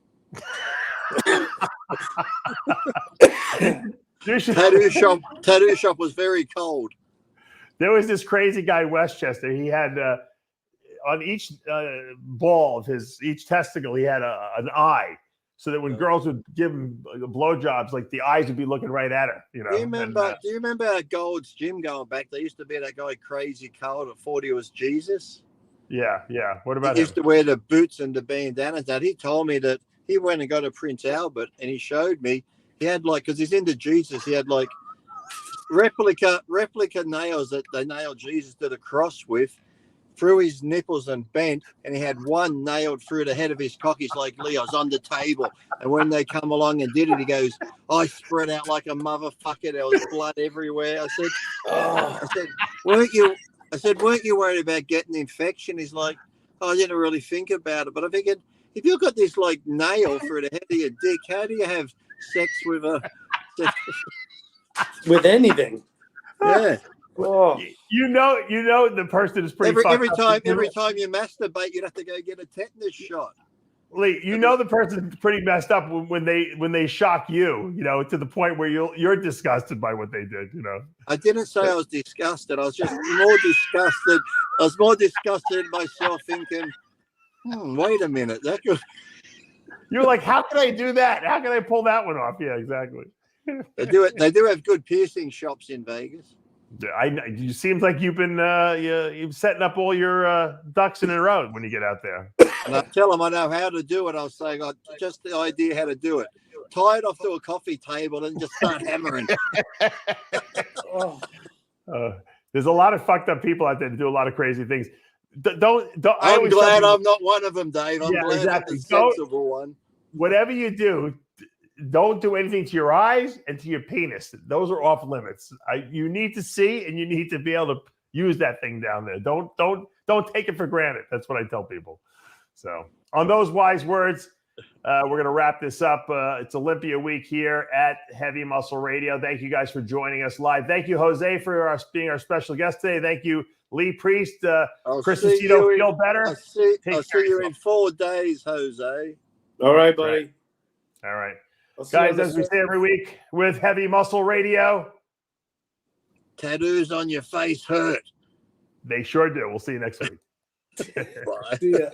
Tattoo shop was very cold. There was this crazy guy in Westchester. He had on each ball of each testicle, he had an eye. So that when girls would give him blowjobs, like the eyes would be looking right at her, you know. Do you remember Gold's Gym going back? There used to be that guy Crazy Cold at 40 was Jesus. Yeah. What about him? He used to wear the boots and the bandanas. That he told me that he went and got a Prince Albert, and he showed me he had because he's into Jesus. He had replica nails that they nailed Jesus to the cross with, through his nipples and bent, and he had one nailed through the head of his cock. He's like, Leo's on the table. And when they come along and did it, he goes, I spread out like a motherfucker. There was blood everywhere. I said, weren't you worried about getting infection? He's like, I didn't really think about it. But I figured, if you've got this nail through the head of your dick, how do you have sex with with anything? Yeah. Oh. You know the person is pretty every time you masturbate, you'd have to go get a tetanus shot. Lee, the person's pretty messed up when they shock you, to the point where you're disgusted by what they did, I didn't say I was disgusted. I was just more disgusted. I was more disgusted in myself, thinking, wait a minute, that could. You're like, how can I do that? How can I pull that one off? Yeah, exactly. They do have good piercing shops in Vegas. It seems like you've been you're setting up all your ducks in a row when you get out there. And I tell them I know how to do it. I was saying, just the idea how to do it. Tie it off to a coffee table and just start hammering. There's a lot of fucked up people out there that do a lot do crazy things. I'm glad I'm not one of them, Dave. I'm glad I'm the sensible one. Whatever you do, don't do anything to your eyes and to your penis. Those are off limits. You need to see, and you need to be able to use that thing down there. Don't take it for granted. That's what I tell people. So on those wise words, we're going to wrap this up. It's Olympia week here at Heavy Muscle Radio. Thank you guys for joining us live. Thank you, Jose, for being our special guest today. Thank you, Lee Priest. Chris Aceto, feel better. I'll see you in 4 days, Jose. All right, buddy. All right. Guys, as we say every week with Heavy Muscle Radio, tattoos on your face hurt. They sure do. We'll see you next week. Bye. See ya.